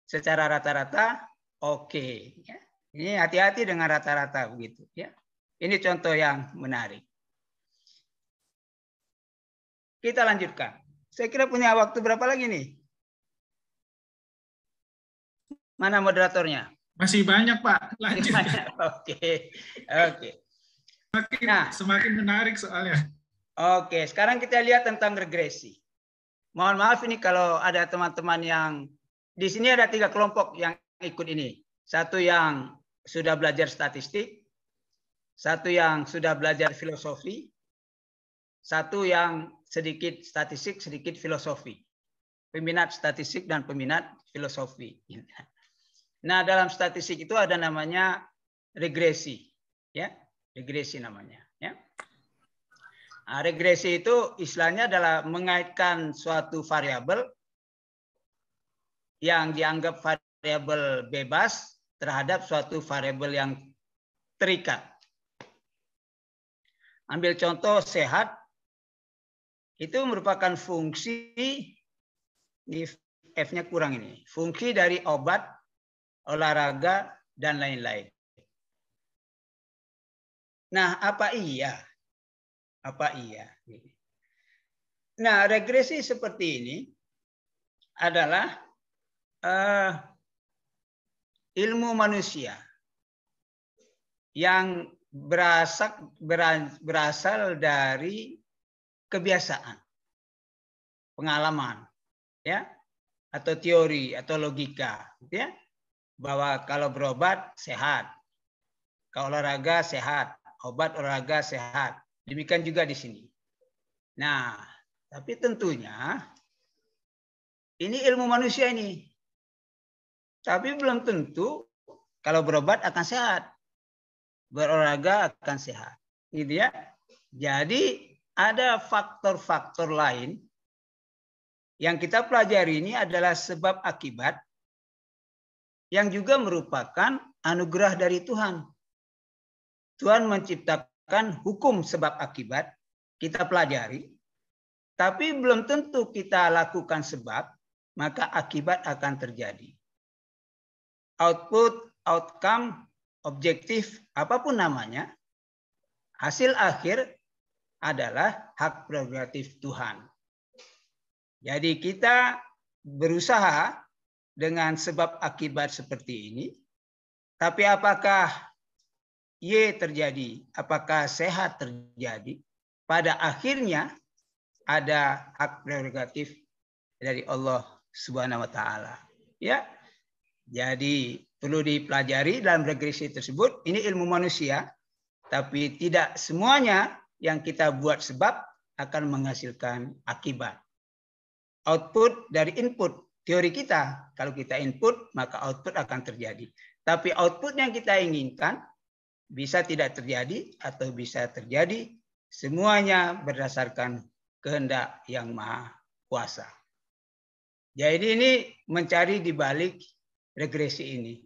Secara rata-rata, oke. Ya. Ini hati-hati dengan rata-rata begitu. Ya. Ini contoh yang menarik. Kita lanjutkan. Saya kira punya waktu berapa lagi nih? Mana moderatornya? Masih banyak, Pak. Lanjut. Oke. Semakin menarik soalnya. Oke, sekarang kita lihat tentang regresi. Mohon maaf ini kalau ada teman-teman yang di sini ada 3 kelompok yang ikut ini. Satu yang sudah belajar statistik, satu yang sudah belajar filosofi, satu yang sedikit statistik, sedikit filosofi. Peminat statistik dan peminat filosofi. Nah, dalam statistik itu ada namanya regresi, ya, regresi namanya. Ya. Nah, regresi itu istilahnya adalah mengaitkan suatu variabel yang dianggap variabel bebas terhadap suatu variabel yang terikat. Ambil contoh sehat, itu merupakan fungsi, ini F-nya kurang ini, fungsi dari obat, olahraga, dan lain-lain. Nah, apa iya? Apa iya? Nah, regresi seperti ini adalah ilmu manusia yang berasal dari kebiasaan, pengalaman, ya, atau teori atau logika, ya, bahwa kalau berobat sehat, kalau olahraga sehat, obat olahraga sehat. Demikian juga di sini. Nah, tapi tentunya ini ilmu manusia ini. Tapi belum tentu kalau berobat akan sehat. Berolahraga akan sehat. Gitu ya. Jadi ada faktor-faktor lain yang kita pelajari ini adalah sebab akibat yang juga merupakan anugerah dari Tuhan. Tuhan menciptakan hukum sebab akibat, kita pelajari. Tapi belum tentu kita lakukan sebab, maka akibat akan terjadi. Output, outcome, objektif, apapun namanya, hasil akhir adalah hak prerogatif Tuhan. Jadi kita berusaha dengan sebab akibat seperti ini, tapi apakah Y terjadi, apakah sehat terjadi, pada akhirnya ada hak prerogatif dari Allah Subhanahu wa taala. Ya. Jadi perlu dipelajari dalam regresi tersebut. Ini ilmu manusia, tapi tidak semuanya yang kita buat sebab akan menghasilkan akibat. Output dari input teori kita. Kalau kita input, maka output akan terjadi. Tapi output yang kita inginkan bisa tidak terjadi atau bisa terjadi. Semuanya berdasarkan kehendak yang maha kuasa. Jadi ini mencari di balik regresi ini.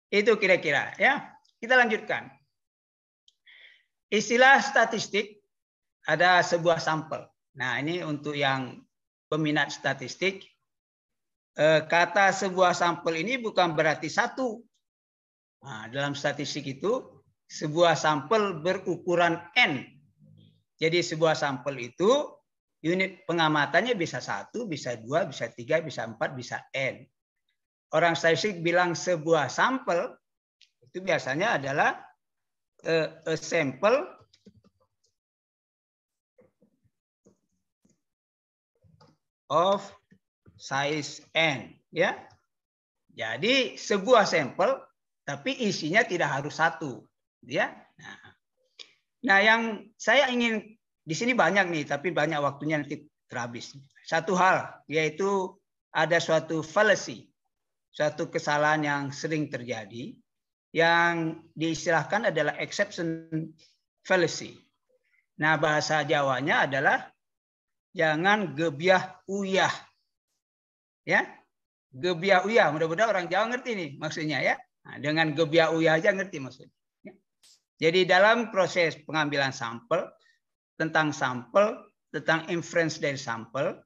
Itu kira-kira ya. Kita lanjutkan. Istilah statistik ada sebuah sampel. Nah, ini untuk yang peminat statistik. Kata sebuah sampel ini bukan berarti satu. Nah, dalam statistik itu sebuah sampel berukuran N. Jadi sebuah sampel itu unit pengamatannya bisa 1, bisa 2, bisa 3, bisa 4, bisa N. Orang statistik bilang sebuah sampel itu biasanya adalah a sample of size N, ya. Jadi sebuah sampel tapi isinya tidak harus 1, ya. Nah, yang saya ingin di sini banyak nih, tapi banyak waktunya nanti terhabis. Satu hal yaitu ada suatu fallacy, suatu kesalahan yang sering terjadi yang diistilahkan adalah exception fallacy. Nah, bahasa Jawanya adalah jangan gebiah uyah. Ya. Gebiah uyah, mudah-mudahan orang Jawa ngerti nih maksudnya ya. Nah, dengan gebiah uyah aja ngerti maksudnya. Ya. Jadi dalam proses pengambilan sampel, tentang inference dari sampel,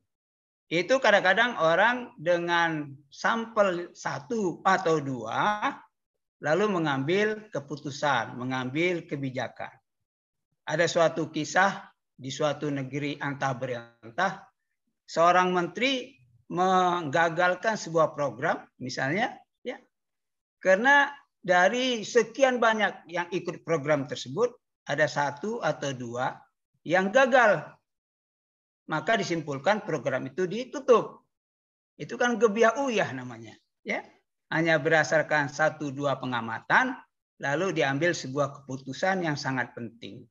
itu kadang-kadang orang dengan sampel 1 atau 2 lalu mengambil keputusan, mengambil kebijakan. Ada suatu kisah di suatu negeri antah berantah, seorang menteri menggagalkan sebuah program, misalnya, ya, karena dari sekian banyak yang ikut program tersebut, ada 1 atau 2 yang gagal. Maka disimpulkan program itu ditutup. Itu kan gebiah uyah namanya, ya. Hanya berdasarkan 1-2 pengamatan lalu diambil sebuah keputusan yang sangat penting.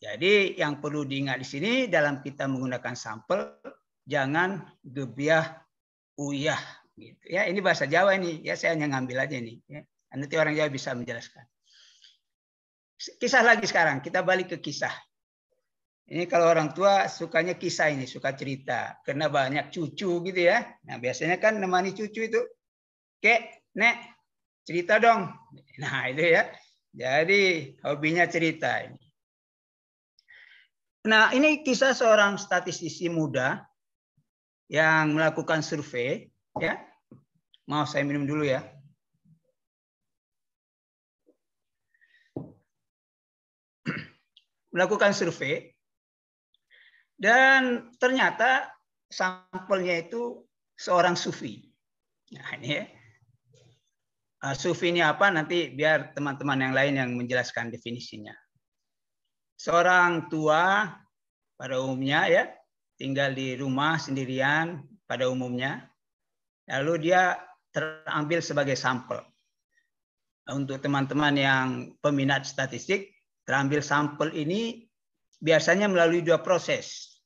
Jadi yang perlu diingat di sini dalam kita menggunakan sampel, jangan gebiah uyah gitu ya. Ini bahasa Jawa ini ya, saya hanya ngambil aja nih ya. Nanti orang Jawa bisa menjelaskan. Kisah lagi sekarang, kita balik ke kisah. Ini kalau orang tua sukanya kisah ini, suka cerita karena banyak cucu gitu ya. Nah, biasanya kan nemani cucu itu, "Kek, Nek, cerita dong." Nah, itu ya. Jadi hobinya cerita ini. Nah, ini kisah seorang statistisi muda yang melakukan survei ya. Maaf, saya minum dulu ya. Melakukan survei dan ternyata sampelnya itu seorang sufi. Nah, ini ya. Sufi ini apa? Nanti biar teman-teman yang lain yang menjelaskan definisinya. Seorang tua pada umumnya ya, tinggal di rumah sendirian pada umumnya. Lalu dia terambil sebagai sampel. Untuk teman-teman yang peminat statistik, terambil sampel ini biasanya melalui 2 proses.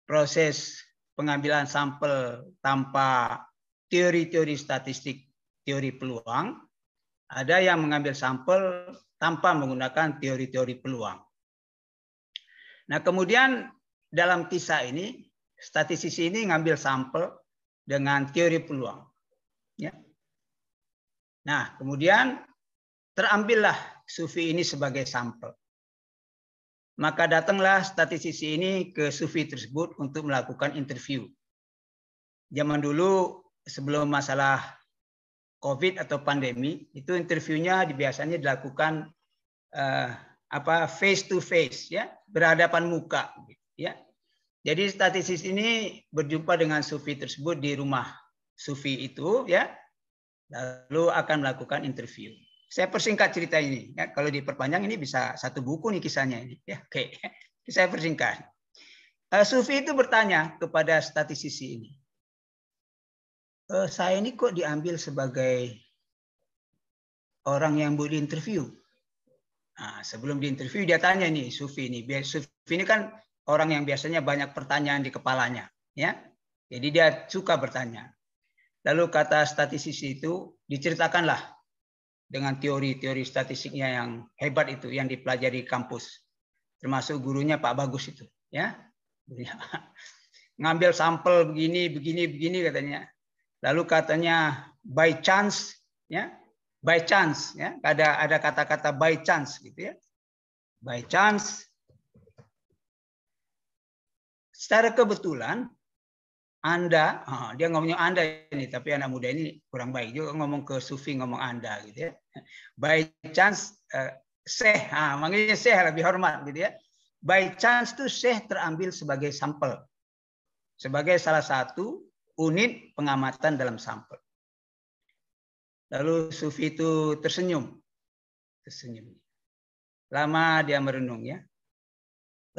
Proses pengambilan sampel tanpa teori-teori statistik, teori peluang, ada yang mengambil sampel tanpa menggunakan teori-teori peluang. Nah, kemudian dalam kisah ini, statistisi ini ngambil sampel dengan teori peluang. Ya. Nah, kemudian terambillah sufi ini sebagai sampel. Maka datanglah statistisi ini ke sufi tersebut untuk melakukan interview. Zaman dulu sebelum masalah COVID atau pandemi, itu interviewnya biasanya dilakukan face to face, ya, berhadapan muka, ya. Jadi statistis ini berjumpa dengan sufi tersebut di rumah sufi itu, ya, lalu akan melakukan interview. Saya persingkat cerita ini, ya. Kalau diperpanjang ini bisa 1 buku nih kisahnya ini, ya. Oke, saya persingkat. Sufi itu bertanya kepada statistisi ini, saya ini kok diambil sebagai orang yang mau diinterview. Nah, sebelum diinterview dia tanya nih sufi ini. Sufi ini kan orang yang biasanya banyak pertanyaan di kepalanya, ya. Jadi dia suka bertanya. Lalu kata statistisi itu diceritakanlah dengan teori-teori statistiknya yang hebat itu yang dipelajari kampus. Termasuk gurunya Pak Bagus itu, ya. Ngambil sampel begini katanya. Lalu katanya by chance, ya, by chance, ya, ada kata-kata by chance, gitu ya, by chance. Secara kebetulan Anda, dia ngomongnya Anda ini, tapi anak muda ini kurang baik juga ngomong ke sufi ngomong Anda, gitu ya. By chance, Syekh, manggilnya Syekh lebih hormat, gitu ya. By chance tuh Syekh terambil sebagai sampel, sebagai salah satu unit pengamatan dalam sampel. Lalu sufi itu tersenyum. Lama dia merenung, ya.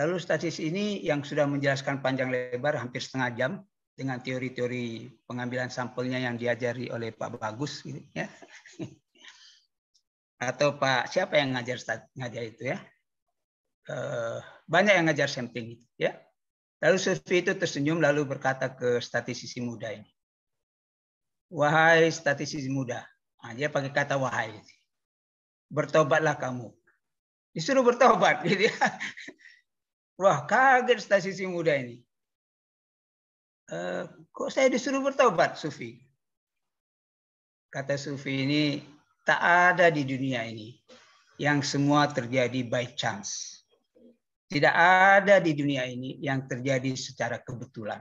Lalu statistis ini yang sudah menjelaskan panjang lebar hampir setengah jam dengan teori-teori pengambilan sampelnya yang diajari oleh Pak Bagus, gitu, ya. Atau Pak siapa yang ngajar itu, ya. Banyak yang ngajar sampling itu, ya. Lalu sufi itu tersenyum lalu berkata ke statistisi muda ini, "Wahai statistisi muda," dia pakai kata wahai, "bertobatlah kamu." Disuruh bertobat, gitu ya. Wah, kaget statistisi muda ini. Kok saya disuruh bertobat, sufi? Kata sufi ini, tak ada di dunia ini yang semua terjadi by chance. Tidak ada di dunia ini yang terjadi secara kebetulan.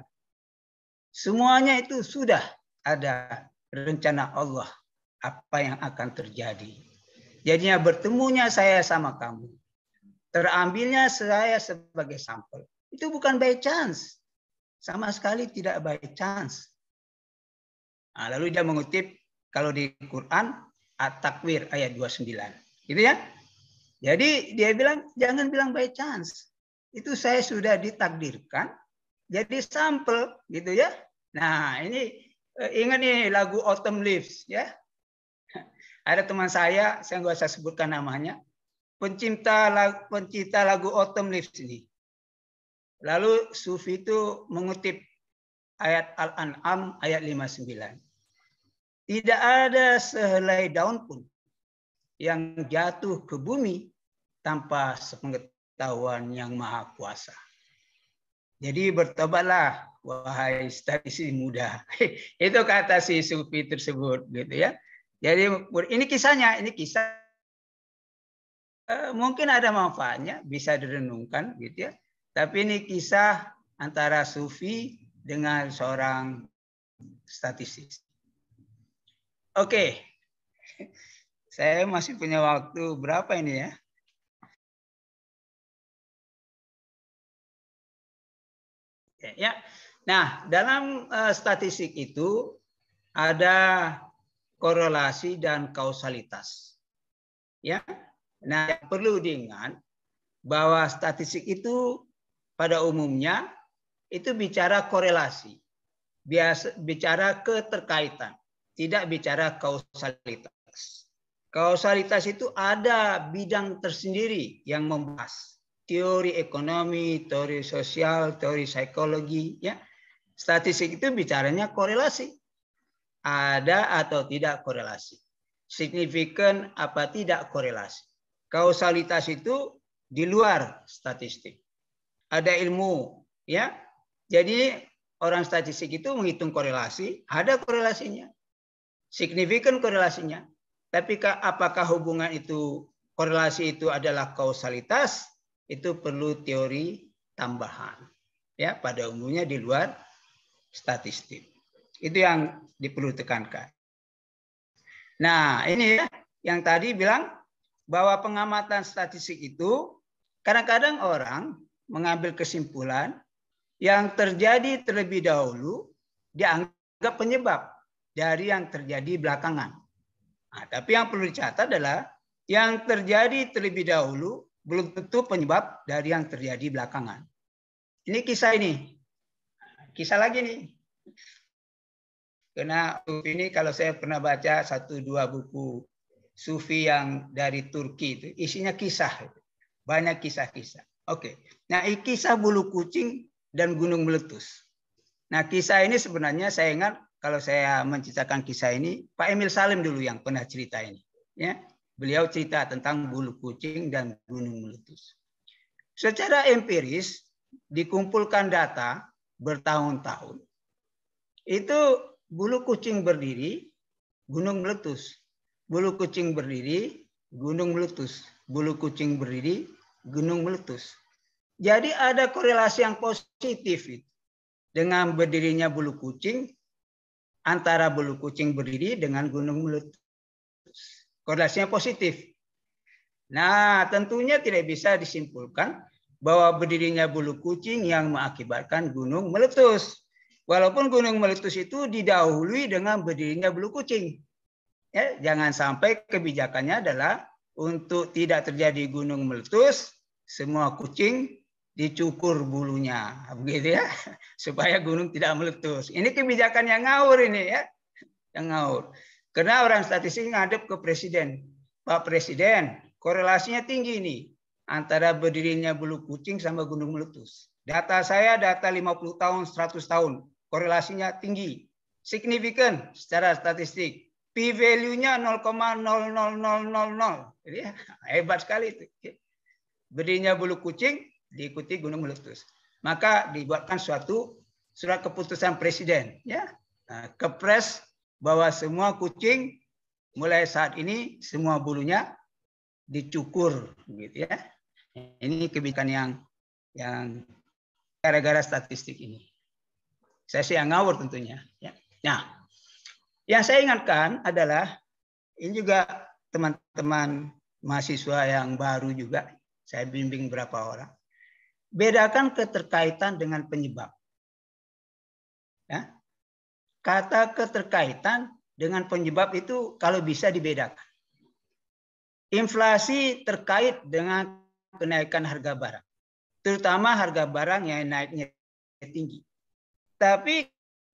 Semuanya itu sudah ada rencana Allah apa yang akan terjadi. Jadinya bertemunya saya sama kamu, terambilnya saya sebagai sampel, itu bukan by chance. Sama sekali tidak by chance. Nah, lalu dia mengutip kalau di Quran At-Takwir ayat 29. Gitu ya. Jadi dia bilang jangan bilang by chance. Itu saya sudah ditakdirkan jadi sampel, gitu ya. Nah, ini ingat nih lagu Autumn Leaves ya. Ada teman saya nggak usah sebutkan namanya, pencipta lagu Autumn Leaves ini. Lalu Sufi itu mengutip ayat Al-An'am ayat 59. Tidak ada sehelai daun pun yang jatuh ke bumi tanpa sepengetahuan yang maha kuasa. Jadi bertobatlah wahai statisi muda. Itu kata si Sufi tersebut gitu ya. Jadi ini kisahnya, ini kisah mungkin ada manfaatnya, bisa direnungkan gitu ya. Tapi ini kisah antara Sufi dengan seorang statistis. Oke. Saya masih punya waktu berapa ini ya? Ya. Nah, dalam statistik itu ada korelasi dan kausalitas. Ya. Nah, perlu diingat bahwa statistik itu pada umumnya itu bicara korelasi, bicara keterkaitan, tidak bicara kausalitas. Kausalitas itu ada bidang tersendiri yang membahas teori ekonomi, teori sosial, teori psikologi. Ya, statistik itu bicaranya korelasi, ada atau tidak korelasi, signifikan apa tidak korelasi. Kausalitas itu di luar statistik. Ada ilmu, ya. Jadi orang statistik itu menghitung korelasi, ada korelasinya, signifikan korelasinya. Tapi apakah hubungan itu, korelasi itu adalah kausalitas, itu perlu teori tambahan. Ya, pada umumnya di luar statistik. Itu yang diperlu tekankan. Nah, ini ya, yang tadi bilang bahwa pengamatan statistik itu kadang-kadang orang mengambil kesimpulan yang terjadi terlebih dahulu dianggap penyebab dari yang terjadi belakangan. Nah, tapi yang perlu dicatat adalah yang terjadi terlebih dahulu belum tentu penyebab dari yang terjadi belakangan. Ini kisah ini. Kisah lagi nih. Karena ini kalau saya pernah baca 1-2 buku Sufi yang dari Turki itu isinya kisah, banyak kisah-kisah. Oke, nah kisah bulu kucing dan gunung meletus. Nah kisah ini sebenarnya saya ingat kalau saya menceritakan kisah ini Pak Emil Salim dulu yang pernah cerita ini. Ya, beliau cerita tentang bulu kucing dan gunung meletus. Secara empiris dikumpulkan data bertahun-tahun. Itu bulu kucing berdiri, gunung meletus. Bulu kucing berdiri, gunung meletus. Bulu kucing berdiri, gunung meletus. Jadi ada korelasi yang positif dengan berdirinya bulu kucing antara bulu kucing berdiri dengan gunung meletus. Korelasinya positif. Nah, tentunya tidak bisa disimpulkan bahwa berdirinya bulu kucing yang mengakibatkan gunung meletus. Walaupun gunung meletus itu didahului dengan berdirinya bulu kucing. Ya, jangan sampai kebijakannya adalah untuk tidak terjadi gunung meletus, semua kucing dicukur bulunya, begitu ya, supaya gunung tidak meletus. Ini kebijakan yang ngawur ini ya, yang ngawur. Karena orang statistik ngadep ke presiden, Pak Presiden, korelasinya tinggi nih antara berdirinya bulu kucing sama gunung meletus. Data saya data 50 tahun, 100 tahun, korelasinya tinggi, signifikan secara statistik. P-value-nya 0,00000. Jadi hebat sekali itu. Berdirinya bulu kucing diikuti gunung meletus. Maka dibuatkan suatu surat keputusan presiden, ya, kepres bahwa semua kucing mulai saat ini semua bulunya dicukur, gitu ya. Ini kebijakan yang gara-gara statistik ini. Saya sih yang ngawur tentunya. Ya. Nah. Yang saya ingatkan adalah ini juga teman-teman mahasiswa yang baru juga, saya bimbing berapa orang. Bedakan keterkaitan dengan penyebab. Ya. Kata keterkaitan dengan penyebab itu kalau bisa dibedakan. Inflasi terkait dengan kenaikan harga barang. Terutama harga barang yang naiknya tinggi. Tapi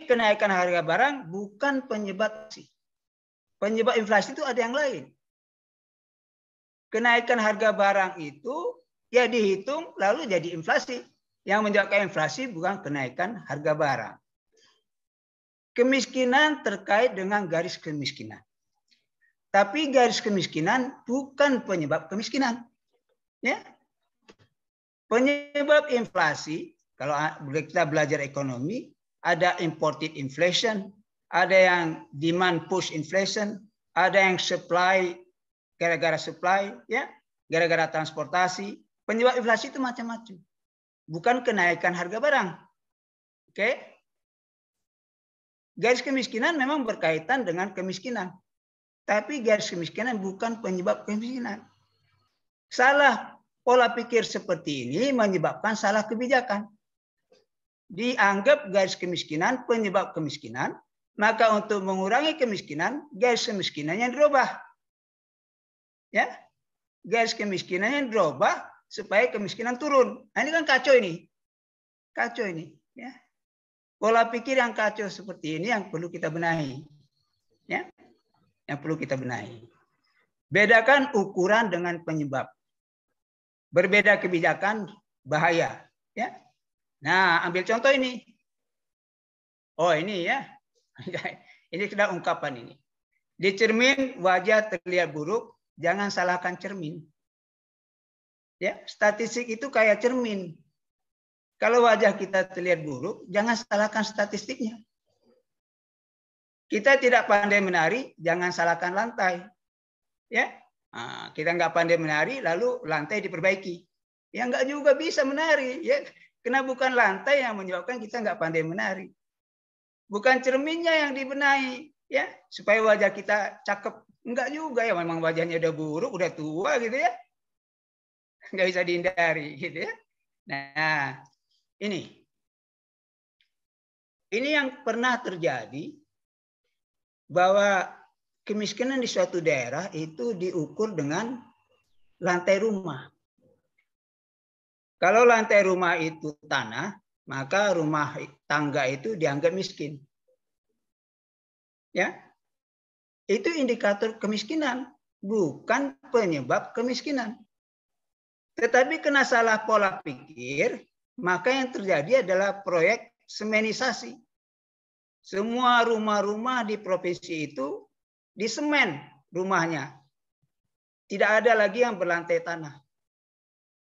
kenaikan harga barang bukan penyebab inflasi. Penyebab inflasi itu ada yang lain. Kenaikan harga barang itu ya dihitung lalu jadi inflasi. Yang menyebabkan inflasi bukan kenaikan harga barang. Kemiskinan terkait dengan garis kemiskinan. Tapi garis kemiskinan bukan penyebab kemiskinan. Ya. Penyebab inflasi, kalau kita belajar ekonomi, ada imported inflation, ada yang demand push inflation, ada yang supply gara-gara supply, ya, gara-gara transportasi. Penyebab inflasi itu macam-macam. Bukan kenaikan harga barang. Oke? Garis kemiskinan memang berkaitan dengan kemiskinan. Tapi garis kemiskinan bukan penyebab kemiskinan. Salah pola pikir seperti ini menyebabkan salah kebijakan. Dianggap garis kemiskinan penyebab kemiskinan, maka untuk mengurangi kemiskinan, garis kemiskinan yang dirubah. Ya, garis kemiskinan yang dirubah supaya kemiskinan turun. Nah, ini kan kacau ini. Kacau ini. Ya. Pola pikir yang kacau seperti ini yang perlu kita benahi. Ya, yang perlu kita benahi. Bedakan ukuran dengan penyebab. Berbeda kebijakan bahaya. Ya. Nah, ambil contoh ini. Oh, ini ya. Ini sudah ungkapan ini. Di cermin wajah terlihat buruk, jangan salahkan cermin. Ya, statistik itu kayak cermin. Kalau wajah kita terlihat buruk, jangan salahkan statistiknya. Kita tidak pandai menari, jangan salahkan lantai. Ya, nah, kita nggak pandai menari, lalu lantai diperbaiki. Ya nggak juga bisa menari. Ya, karena bukan lantai yang menyebabkan kita nggak pandai menari. Bukan cerminnya yang dibenahi, ya, supaya wajah kita cakep. Enggak juga ya, memang wajahnya udah buruk, udah tua gitu ya. Nggak bisa dihindari gitu ya. Nah, ini yang pernah terjadi bahwa kemiskinan di suatu daerah itu diukur dengan lantai rumah. Kalau lantai rumah itu tanah, maka rumah tangga itu dianggap miskin. Ya. Itu indikator kemiskinan, bukan penyebab kemiskinan. Tetapi karena salah pola pikir, maka yang terjadi adalah proyek semenisasi. Semua rumah-rumah di provinsi itu disemen rumahnya. Tidak ada lagi yang berlantai tanah.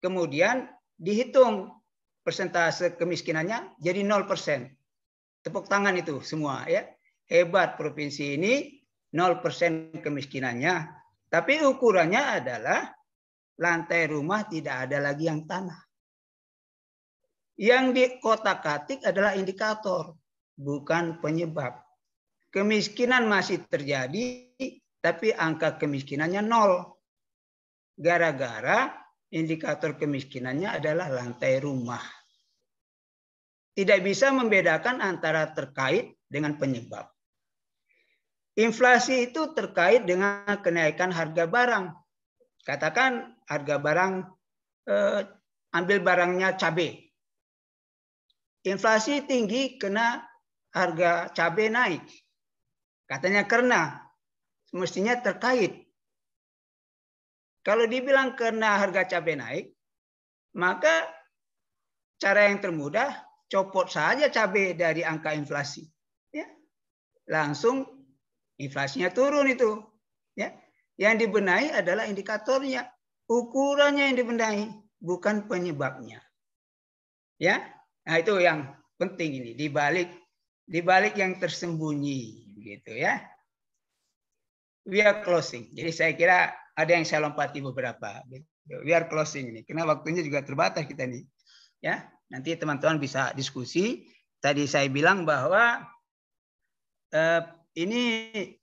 Kemudian dihitung persentase kemiskinannya jadi 0%. Tepuk tangan itu semua ya. Hebat provinsi ini 0% kemiskinannya. Tapi ukurannya adalah lantai rumah tidak ada lagi yang tanah. Yang di kotak-katik adalah indikator, bukan penyebab. Kemiskinan masih terjadi, tapi angka kemiskinannya 0. Gara-gara indikator kemiskinannya adalah lantai rumah. Tidak bisa membedakan antara terkait dengan penyebab. Inflasi itu terkait dengan kenaikan harga barang. Katakan harga barang, ambil barangnya cabai. Inflasi tinggi karena harga cabai naik. Katanya karena, mestinya terkait. Kalau dibilang karena harga cabai naik, maka cara yang termudah, copot saja cabai dari angka inflasi. Ya. Langsung inflasinya turun itu. Ya. Yang dibenahi adalah indikatornya. Ukurannya yang dibenahi, bukan penyebabnya. Ya. Nah, itu yang penting ini. Di balik yang tersembunyi. Gitu ya. We are closing. Jadi saya kira ada yang saya lompati beberapa. We are closing ini. Karena waktunya juga terbatas kita nih. Ya, nanti teman-teman bisa diskusi. Tadi saya bilang bahwa ini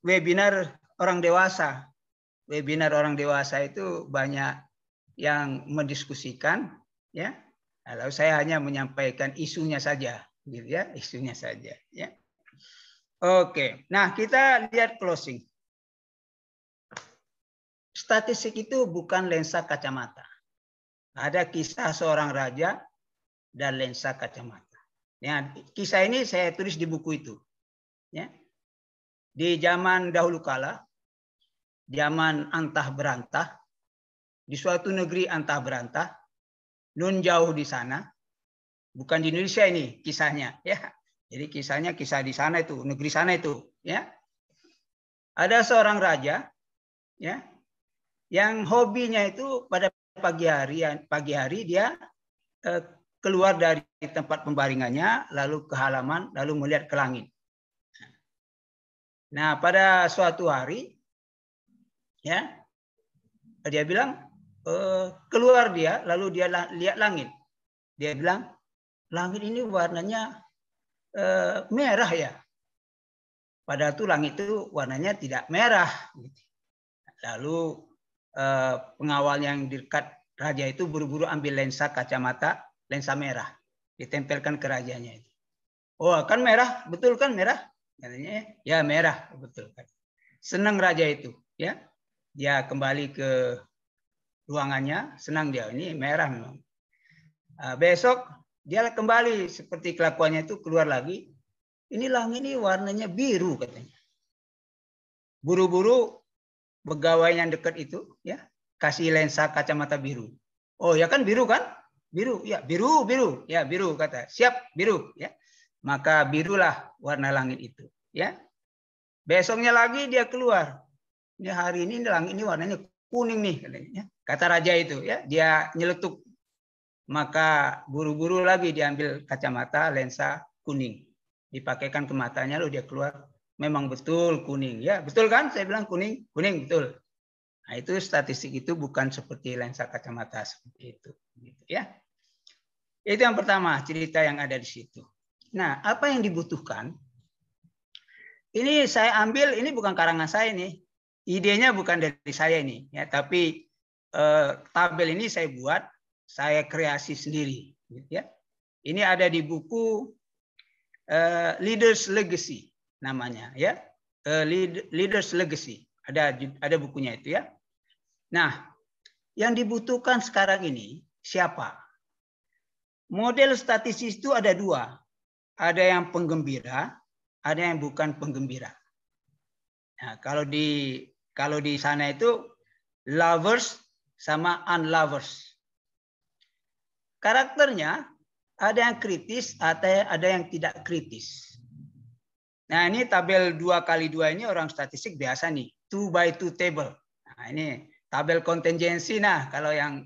webinar orang dewasa. Webinar orang dewasa itu banyak yang mendiskusikan. Ya, lalu saya hanya menyampaikan isunya saja, gitu ya, isunya saja. Ya. Oke, nah kita lihat closing. Statistik itu bukan lensa kacamata. Ada kisah seorang raja dan lensa kacamata. Ya, kisah ini saya tulis di buku itu. Ya. Di zaman dahulu kala, zaman antah berantah, di suatu negeri antah berantah, nun jauh di sana, bukan di Indonesia ini kisahnya, ya. Jadi kisahnya kisah di sana itu, negeri sana itu, ya. Ada seorang raja, ya, yang hobinya itu pada pagi hari dia keluar dari tempat pembaringannya, lalu ke halaman, lalu melihat ke langit. Nah, pada suatu hari, ya, dia bilang keluar dia, lalu dia lihat langit. Dia bilang, langit ini warnanya merah ya. Padahal tuh langit itu warnanya tidak merah. Lalu pengawal yang di dekat raja itu buru-buru ambil lensa kacamata, lensa merah, ditempelkan ke rajanya itu. Oh, kan merah, betul kan merah? Katanya, ya merah, betul kan. Senang raja itu, ya. Dia kembali ke ruangannya, senang dia, ini merah memang. Besok dia kembali seperti kelakuannya itu, keluar lagi. Ini langit ini warnanya biru katanya. Buru-buru pegawai yang dekat itu, ya, kasih lensa kacamata biru. Oh ya kan biru kan? Biru, ya biru, ya biru kata. Siap biru, ya. Maka birulah warna langit itu, ya. Besoknya lagi dia keluar. Ini hari ini langit ini warnanya kuning nih katanya. Kata raja itu, ya. Dia nyeletuk. Maka buru-buru lagi diambil kacamata lensa kuning. Dipakaikan ke matanya lalu dia keluar. Memang betul kuning, ya. Betul kan? Saya bilang kuning, betul. Nah, itu statistik itu bukan seperti lensa kacamata seperti itu, gitu, ya. Itu yang pertama, cerita yang ada di situ. Nah, apa yang dibutuhkan? Ini saya ambil, ini bukan karangan saya nih. Idenya bukan dari saya ini, ya, tapi tabel ini saya buat, saya kreasi sendiri, gitu, ya. Ini ada di buku Leaders Legacy namanya, ya. Leaders Legacy. Ada bukunya itu, ya. Nah, yang dibutuhkan sekarang ini siapa? Model statistis itu ada dua. Ada yang penggembira, ada yang bukan penggembira. Nah, kalau di sana itu lovers sama unlovers. Karakternya ada yang kritis, ada yang tidak kritis. Nah, ini tabel 2x2 ini orang statistik biasa nih, 2x2 table. Nah, ini tabel kontingensi. Nah, kalau yang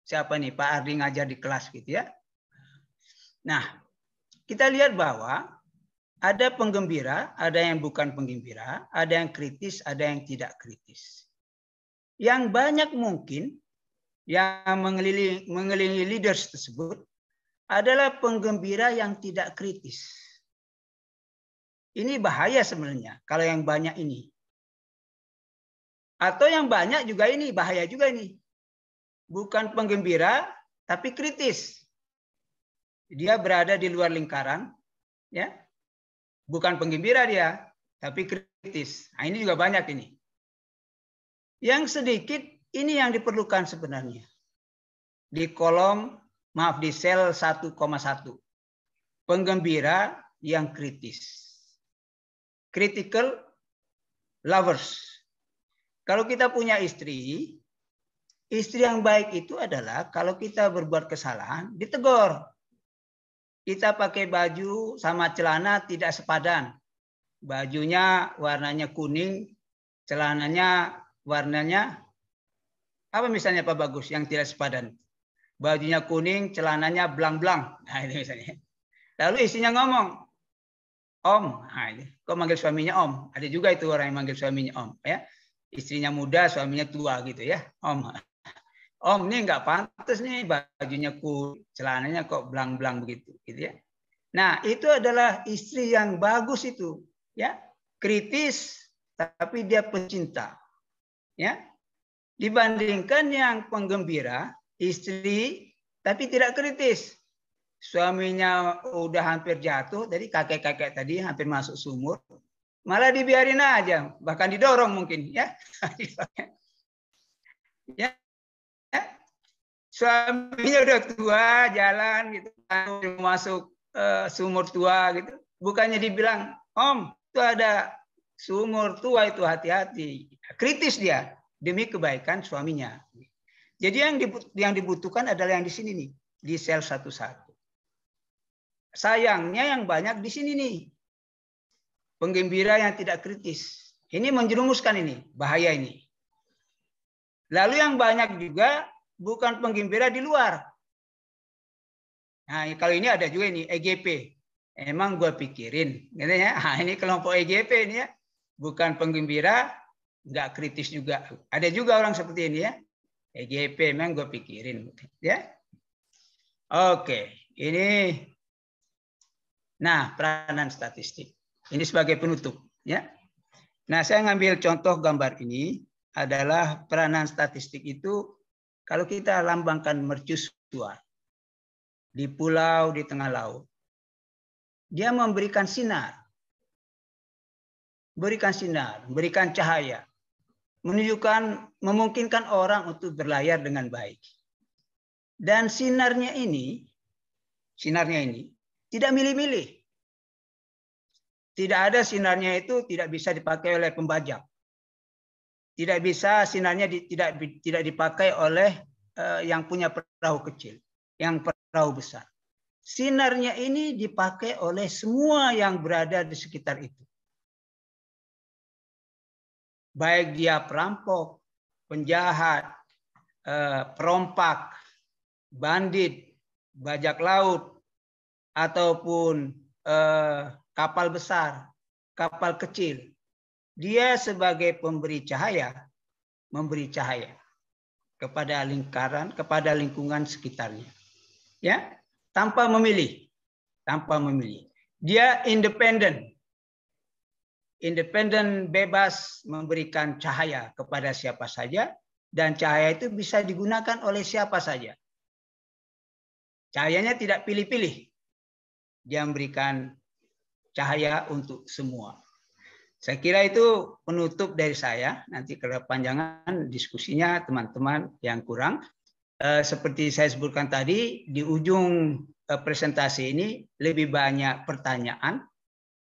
siapa nih, Pak Ardi ngajar di kelas gitu, ya. Nah, kita lihat bahwa ada penggembira, ada yang bukan penggembira, ada yang kritis, ada yang tidak kritis. Yang banyak mungkin yang mengelilingi leaders tersebut adalah penggembira yang tidak kritis. Ini bahaya sebenarnya kalau yang banyak ini. Atau yang banyak juga ini, bahaya juga ini. Bukan penggembira, tapi kritis. Dia berada di luar lingkaran, ya. Bukan penggembira dia, tapi kritis. Nah, ini juga banyak ini. Yang sedikit, ini yang diperlukan sebenarnya. Di kolom, maaf, di sel 1,1. Penggembira yang kritis. Critical lovers. Kalau kita punya istri yang baik itu adalah kalau kita berbuat kesalahan, ditegur. Kita pakai baju sama celana tidak sepadan. Bajunya warnanya kuning, celananya warnanya apa misalnya Pak Bagus yang tidak sepadan? Bajunya kuning, celananya belang-belang. Nah, ini misalnya. Lalu istrinya ngomong, Om, nah, ini. Kok manggil suaminya Om? Ada juga itu orang yang manggil suaminya Om, ya. Istrinya muda, suaminya tua gitu, ya. Om. Om, ini nggak pantas nih bajunya kuning, celananya kok belang-belang begitu, gitu, ya. Nah, itu adalah istri yang bagus itu, ya. Kritis, tapi dia pecinta, ya. Dibandingkan yang penggembira, istri tapi tidak kritis. Suaminya udah hampir jatuh, jadi kakek-kakek tadi hampir masuk sumur, malah dibiarin aja, bahkan didorong mungkin, ya. Ya. Suaminya udah tua, jalan gitu, masuk sumur tua gitu. Bukannya dibilang, Om, itu ada sumur tua itu, hati-hati. Kritis dia demi kebaikan suaminya. Jadi yang dibutuhkan adalah yang di sini nih, di sel 11. Sayangnya yang banyak di sini nih, penggembira yang tidak kritis. Ini menjerumuskan ini, bahaya ini. Lalu yang banyak juga bukan penggembira di luar. Nah, kalau ini ada juga ini EGP. Emang gue pikirin, katanya. Nah, ini kelompok EGP ini ya, bukan penggembira, nggak kritis juga. Ada juga orang seperti ini ya. EGP, emang gue pikirin, ya. Oke, ini. Nah, peranan statistik. Ini sebagai penutup, ya. Nah, saya ngambil contoh gambar ini adalah peranan statistik itu kalau kita lambangkan mercusuar di pulau di tengah laut. Dia memberikan sinar. Berikan cahaya. Menunjukkan, memungkinkan orang untuk berlayar dengan baik. Dan sinarnya ini tidak milih-milih. Tidak ada sinarnya itu tidak bisa dipakai oleh pembajak. Tidak bisa sinarnya tidak dipakai oleh yang punya perahu kecil, yang perahu besar. Sinarnya ini dipakai oleh semua yang berada di sekitar itu. Baik dia perampok, penjahat, perompak, bandit, bajak laut, ataupun kapal besar, kapal kecil. Dia sebagai pemberi cahaya, memberi cahaya kepada lingkaran, kepada lingkungan sekitarnya. Ya, tanpa memilih. Dia independen. Independen, bebas memberikan cahaya kepada siapa saja, dan cahaya itu bisa digunakan oleh siapa saja. Cahayanya tidak pilih-pilih. Dia memberikan cahaya untuk semua. Saya kira itu penutup dari saya. Nanti kepanjangan diskusinya teman-teman yang kurang. Seperti saya sebutkan tadi, di ujung presentasi ini lebih banyak pertanyaan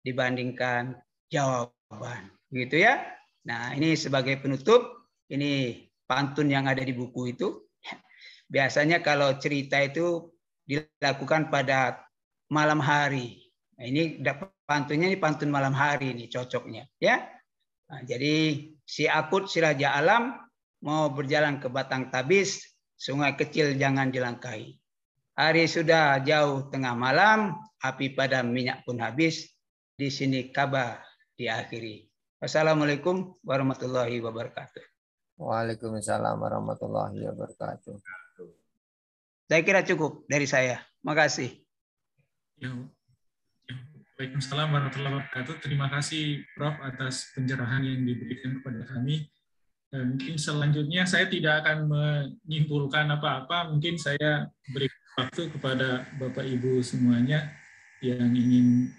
dibandingkan jawaban. Gitu ya. Nah, ini sebagai penutup, ini pantun yang ada di buku itu. Biasanya kalau cerita itu dilakukan pada malam hari. Nah, ini pantunnya ini pantun malam hari ini cocoknya, ya. Nah, jadi si Akut si Raja Alam mau berjalan ke Batang Tabis, sungai kecil jangan dilangkahi. Hari sudah jauh tengah malam, api padam minyak pun habis. Di sini kabar diakhiri. Wassalamualaikum warahmatullahi wabarakatuh. Waalaikumsalam warahmatullahi wabarakatuh. Saya kira cukup dari saya. Makasih. Ya. Waalaikumsalam warahmatullahi wabarakatuh. Terima kasih Prof atas pencerahan yang diberikan kepada kami. Mungkin selanjutnya saya tidak akan menyimpulkan apa-apa. Mungkin saya beri waktu kepada Bapak Ibu semuanya yang ingin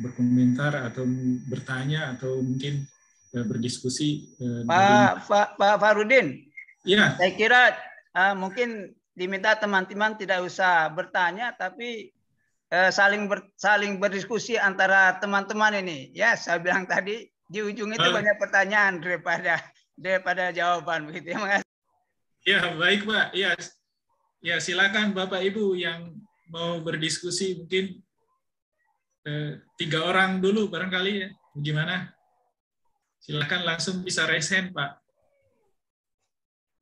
berkomentar atau bertanya atau mungkin berdiskusi. Pak Farudin, ya. Saya kira mungkin diminta teman-teman tidak usah bertanya, tapi saling berdiskusi antara teman-teman ini. Ya, saya bilang tadi di ujung itu banyak pertanyaan daripada jawaban, begitu ya. Ya, baik Pak. Ya, silakan Bapak Ibu yang mau berdiskusi, mungkin 3 orang dulu barangkali ya. Gimana? Silakan langsung bisa raise hand, Pak.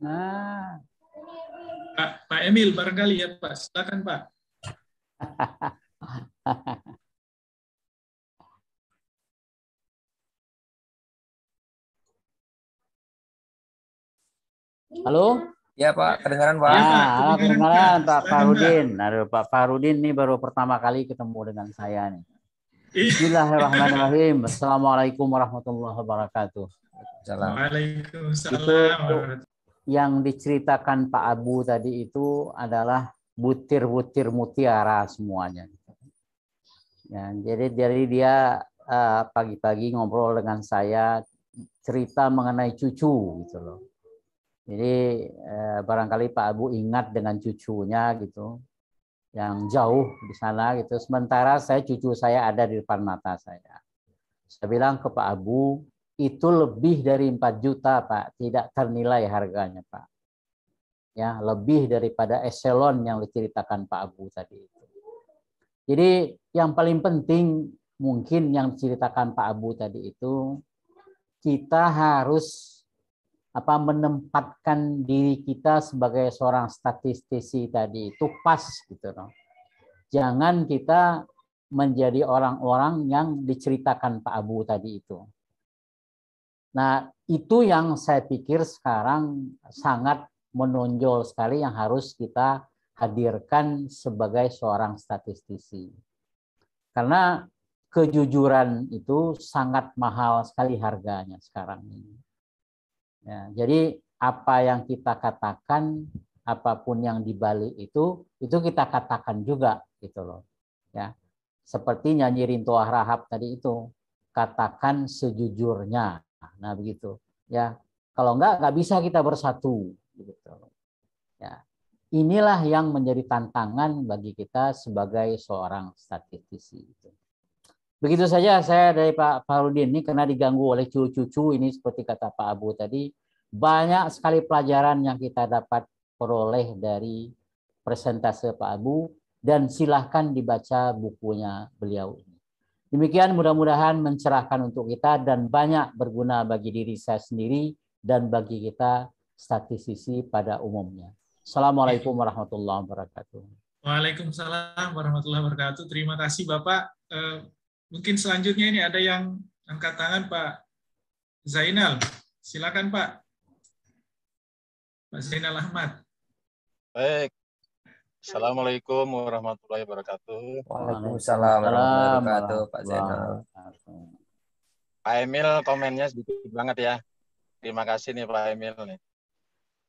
Nah. Pak Emil barangkali ya, Pak. Silakan, Pak. Halo? Ya Pak, kedengaran Pak. Halo, kedengaran Pak Farudin. Aduh, Pak Farudin ini baru pertama kali ketemu dengan saya nih. Bismillahirrahmanirrahim. Assalamualaikum warahmatullahi wabarakatuh. Waalaikumsalam. Yang diceritakan Pak Abu tadi itu adalah butir-butir mutiara semuanya. Ya, jadi dari dia pagi-pagi ngobrol dengan saya cerita mengenai cucu gitu loh. Jadi barangkali Pak Abu ingat dengan cucunya gitu. yang jauh di sana gitu. Sementara cucu saya ada di depan mata saya. Saya bilang ke Pak Abu, itu lebih dari 4 juta, Pak. Tidak ternilai harganya, Pak. Ya, lebih daripada eselon yang diceritakan Pak Abu tadi itu. Jadi yang paling penting mungkin yang diceritakan Pak Abu tadi itu, kita harus menempatkan diri kita sebagai seorang statistisi tadi itu pas gitu loh. Jangan kita menjadi orang-orang yang diceritakan Pak Abu tadi itu. Nah, itu yang saya pikir sekarang sangat menonjol sekali yang harus kita hadirkan sebagai seorang statistisi. Karena kejujuran itu sangat mahal sekali harganya sekarang ini. Ya, jadi apa yang kita katakan, apapun yang dibalik itu kita katakan juga gitu loh. Ya, seperti nyanyi Rinto Harahap tadi itu, katakan sejujurnya. Nah begitu. Ya, kalau nggak bisa kita bersatu. Gitu. Ya, inilah yang menjadi tantangan bagi kita sebagai seorang statistisi. Begitu saja saya dari Pak Farudin ini karena diganggu oleh cucu-cucu ini seperti kata Pak Abu tadi, banyak sekali pelajaran yang kita dapat peroleh dari presentase Pak Abu dan silahkan dibaca bukunya beliau ini. Demikian mudah-mudahan mencerahkan untuk kita dan banyak berguna bagi diri saya sendiri dan bagi kita statistisi pada umumnya. Assalamualaikum warahmatullahi wabarakatuh. Waalaikumsalam warahmatullahi wabarakatuh. Terima kasih Bapak. Mungkin selanjutnya ini ada yang angkat tangan Pak Zainal. Silakan Pak. Pak Zainal Ahmad. Baik. Assalamualaikum warahmatullahi wabarakatuh. Waalaikumsalam warahmatullahi wabarakatuh, Pak Zainal. Pak Emil komennya sedikit banget ya. Terima kasih nih Pak Emil nih.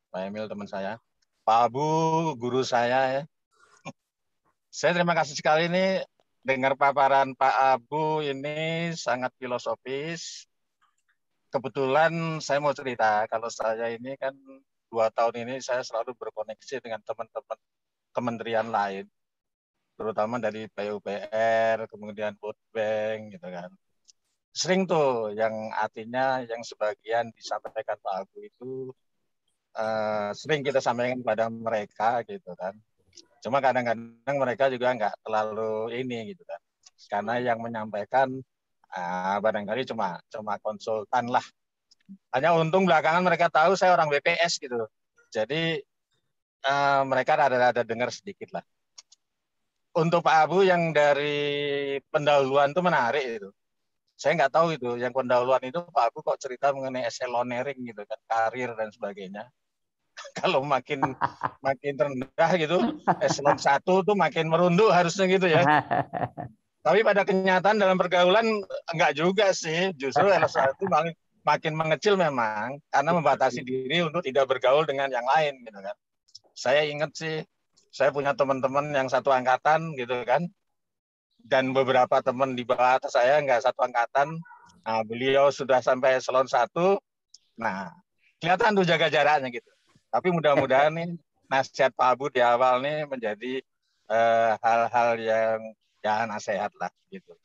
Pak Emil teman saya. Pak Abu guru saya ya. Saya terima kasih sekali nih dengar paparan Pak Abu ini sangat filosofis. Kebetulan saya mau cerita, kalau saya ini kan 2 tahun ini saya selalu berkoneksi dengan teman-teman kementerian lain, terutama dari PUPR, kemudian World Bank, gitu kan. Sering tuh yang artinya yang sebagian disampaikan Pak Abu itu sering kita sampaikan kepada mereka, gitu kan. Cuma kadang-kadang mereka juga nggak terlalu ini, gitu kan. Karena yang menyampaikan barangkali cuma konsultan lah. Hanya untung belakangan mereka tahu saya orang BPS gitu. Jadi mereka rada-rada dengar sedikit lah. Untuk Pak Abu yang dari pendahuluan itu menarik itu. Saya nggak tahu itu, yang pendahuluan itu Pak Abu kok cerita mengenai eselonering gitu kan, karir dan sebagainya. Kalau makin rendah gitu, eselon 1 tuh makin merunduk harusnya gitu ya. Tapi pada kenyataan dalam pergaulan enggak juga sih, justru eselon 1 makin mengecil memang karena membatasi diri untuk tidak bergaul dengan yang lain gitu kan. Saya ingat sih, saya punya teman-teman yang satu angkatan gitu kan, dan beberapa teman di bawah atas saya nggak satu angkatan. Nah, beliau sudah sampai eselon 1. Nah, kelihatan tuh jaga jaraknya gitu. Tapi mudah-mudahan nih nasihat Pak Abu di awal nih menjadi hal-hal yang nasihat lah gitu.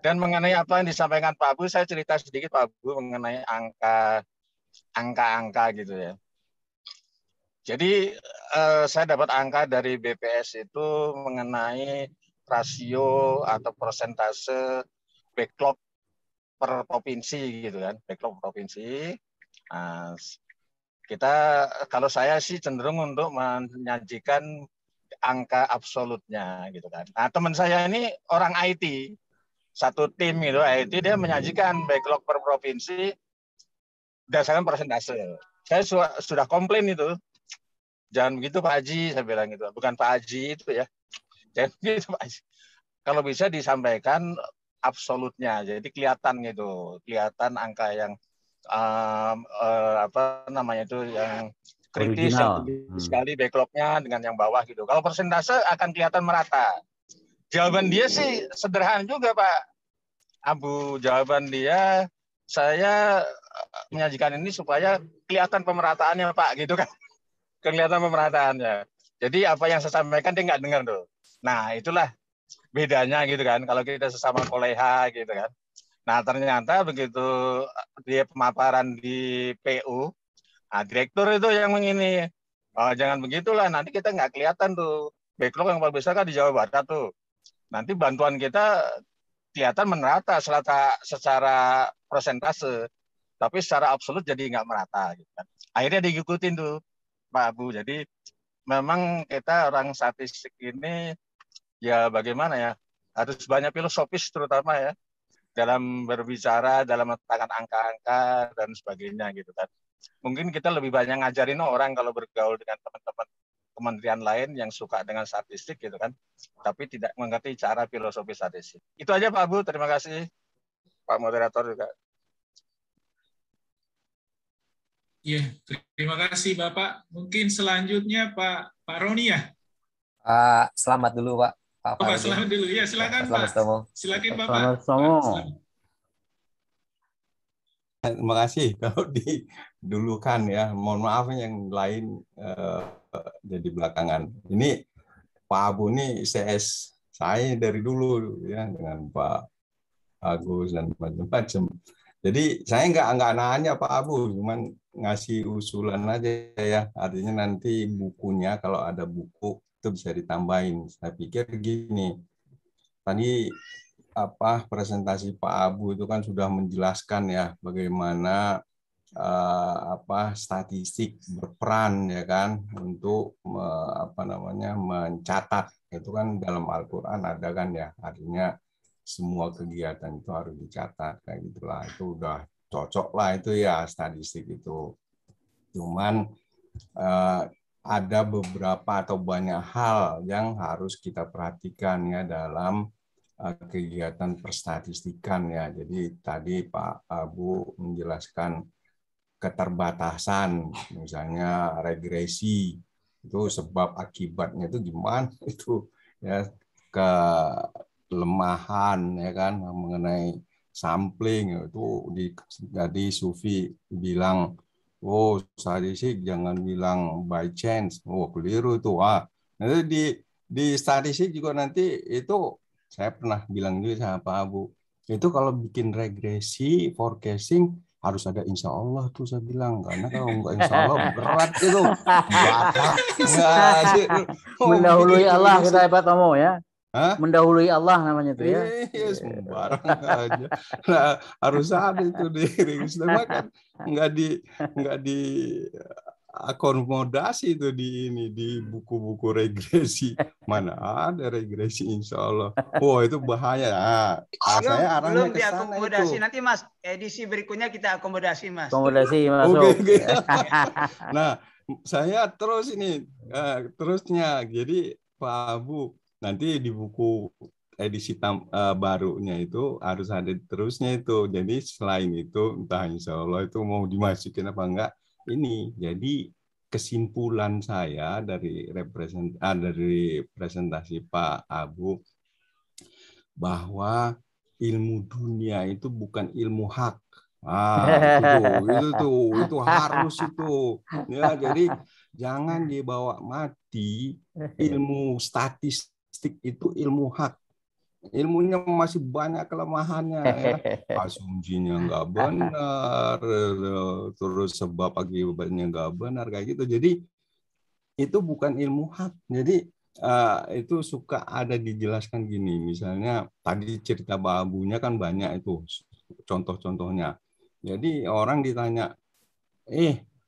Dan mengenai apa yang disampaikan Pak Abu, saya cerita sedikit Pak Abu mengenai angka-angka gitu ya. Jadi saya dapat angka dari BPS itu mengenai rasio atau persentase backlog per provinsi gitu kan, backlog provinsi. Nah, kalau saya sih cenderung untuk menyajikan angka absolutnya gitu kan. Nah, teman saya ini orang IT, satu tim gitu IT, dia menyajikan backlog per provinsi berdasarkan persentase. Saya sudah komplain itu. Jangan begitu Pak Haji, saya bilang gitu. Bukan Pak Haji itu ya. Jangan begitu Pak Haji. Kalau bisa disampaikan absolutnya, jadi kelihatan gitu, kelihatan angka yang yang kritis, yang tinggi sekali backlognya dengan yang bawah gitu. Kalau persentase akan kelihatan merata. Jawaban dia sih sederhana juga Pak Abu. Jawaban dia, saya menyajikan ini supaya kelihatan pemerataannya Pak gitu kan. Kelihatan pemerataannya. Jadi apa yang saya sampaikan dia nggak dengar tuh. Nah, itulah bedanya gitu kan. Kalau kita sesama koleha gitu kan. Nah, ternyata begitu dia pemaparan di PU, nah, direktur itu yang ini. Oh, jangan begitulah, nanti kita nggak kelihatan tuh. Backlog yang paling besar kan di Jawa Barat tuh. Nanti bantuan kita kelihatan merata secara persentase. Tapi secara absolut jadi nggak merata. Gitu kan. Akhirnya diikutin tuh, Pak Abu. Jadi memang kita orang statistik ini ya bagaimana ya, harus banyak filosofis terutama ya dalam berbicara, dalam meletakkan angka-angka dan sebagainya gitu kan. Mungkin kita lebih banyak ngajarin orang kalau bergaul dengan teman-teman kementerian lain yang suka dengan statistik gitu kan, tapi tidak mengerti cara filosofi statistik. Itu aja Pak Abu, terima kasih Pak Moderator juga. Iya, terima kasih Bapak. Mungkin selanjutnya Pak Roni ya. Selamat dulu Pak. Pak selamat dulu. Ya, silakan Pak. Silakan Bapak. Selamat Pak, terima kasih kalau didulukan ya. Mohon maaf yang lain jadi belakangan. Ini Pak Abu nih CS saya dari dulu ya dengan Pak Agus dan macam-macam. Jadi saya nggak nanya Pak Abu, cuman ngasih usulan aja ya. Artinya nanti bukunya kalau ada buku itu bisa ditambahin. Saya pikir gini, tadi presentasi Pak Abu itu kan sudah menjelaskan ya bagaimana statistik berperan ya kan untuk mencatat. Itu kan dalam Al-Qur'an ada kan ya, artinya semua kegiatan itu harus dicatat kayak gitulah. Itu udah cocok lah itu ya statistik itu. Cuman ada beberapa atau banyak hal yang harus kita perhatikan ya dalam kegiatan perstatistikan ya. Jadi tadi Pak Abu menjelaskan keterbatasan, misalnya regresi itu sebab akibatnya itu gimana itu ya, kelemahan ya kan mengenai sampling itu jadi Sufi bilang, oh statistik jangan bilang by chance, oh keliru itu. Nanti di statistik juga nanti itu saya pernah bilang juga sama Pak Abu, itu kalau bikin regresi forecasting harus ada insya Allah tuh saya bilang, karena kalau nggak insya Allah berat itu. Mendahului Allah kita ya Pak Tomo ya. Mendahului Allah namanya itu ya. Sembarang aja. Nah, harus ada itu di kan nggak di akomodasi itu di buku-buku regresi. Mana ada regresi insya Allah. Itu bahaya. Saya arahnya ke sana itu. Nanti Mas, edisi berikutnya kita akomodasi Mas. Akomodasi masuk. Okay. Nah, saya terus ini terusnya. Jadi Pak Abu nanti di buku edisi barunya itu harus ada terusnya itu. Jadi selain itu entah insya Allah itu mau dimasukin apa enggak. Ini jadi kesimpulan saya dari presentasi Pak Abu bahwa ilmu dunia itu bukan ilmu hak. Itu harus itu. Ya, jadi jangan dibawa mati ilmu statistik itu ilmu hak. Ilmunya masih banyak kelemahannya ya. Asumsinya nggak benar, terus sebab akibatnya nggak benar kayak gitu. Jadi itu bukan ilmu hak. Jadi itu suka ada dijelaskan gini, misalnya tadi cerita Pak Abunya kan banyak itu contoh-contohnya. Jadi orang ditanya,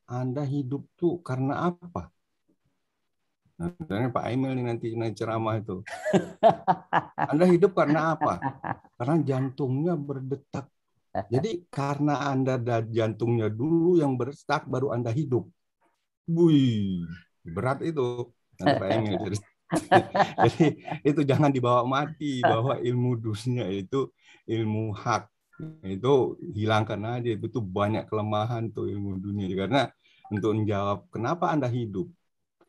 Anda hidup tuh karena apa? Nah, Pak Emil nih nanti ceramah itu. Anda hidup karena apa? Karena jantungnya berdetak. Jadi karena Anda jantungnya dulu yang berdetak, baru Anda hidup. Wih, berat itu. Nanti Pak Emil. Jadi itu jangan dibawa mati bahwa ilmu dunia itu ilmu hak. Itu hilangkan aja. Itu tuh banyak kelemahan tuh ilmu dunia. Karena untuk menjawab kenapa Anda hidup,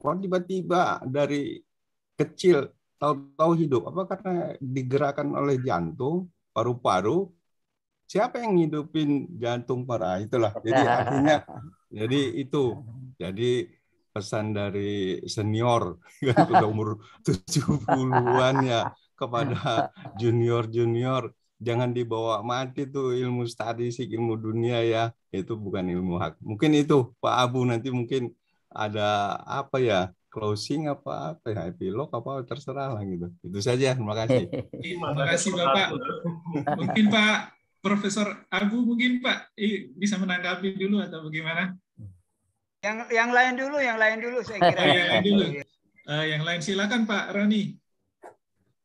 kok tiba-tiba dari kecil tahu-tahu hidup? Apa karena digerakkan oleh jantung, paru-paru? Siapa yang ngidupin jantung paru? Itulah. Jadi artinya, jadi itu. Jadi pesan dari senior yang sudah umur 70-an ya kepada junior-junior, jangan dibawa mati tuh ilmu statistik, ilmu dunia ya, itu bukan ilmu hak. Mungkin itu Pak Abu, nanti mungkin ada apa ya, closing apa ya, epilog apa, terserah lah gitu. Itu saja, terima kasih. Terima kasih Bapak. Mungkin Pak Profesor Abu, mungkin Pak bisa menanggapi dulu atau bagaimana? Yang lain dulu saya kira. Yang lain dulu. Yang lain silakan Pak Roni.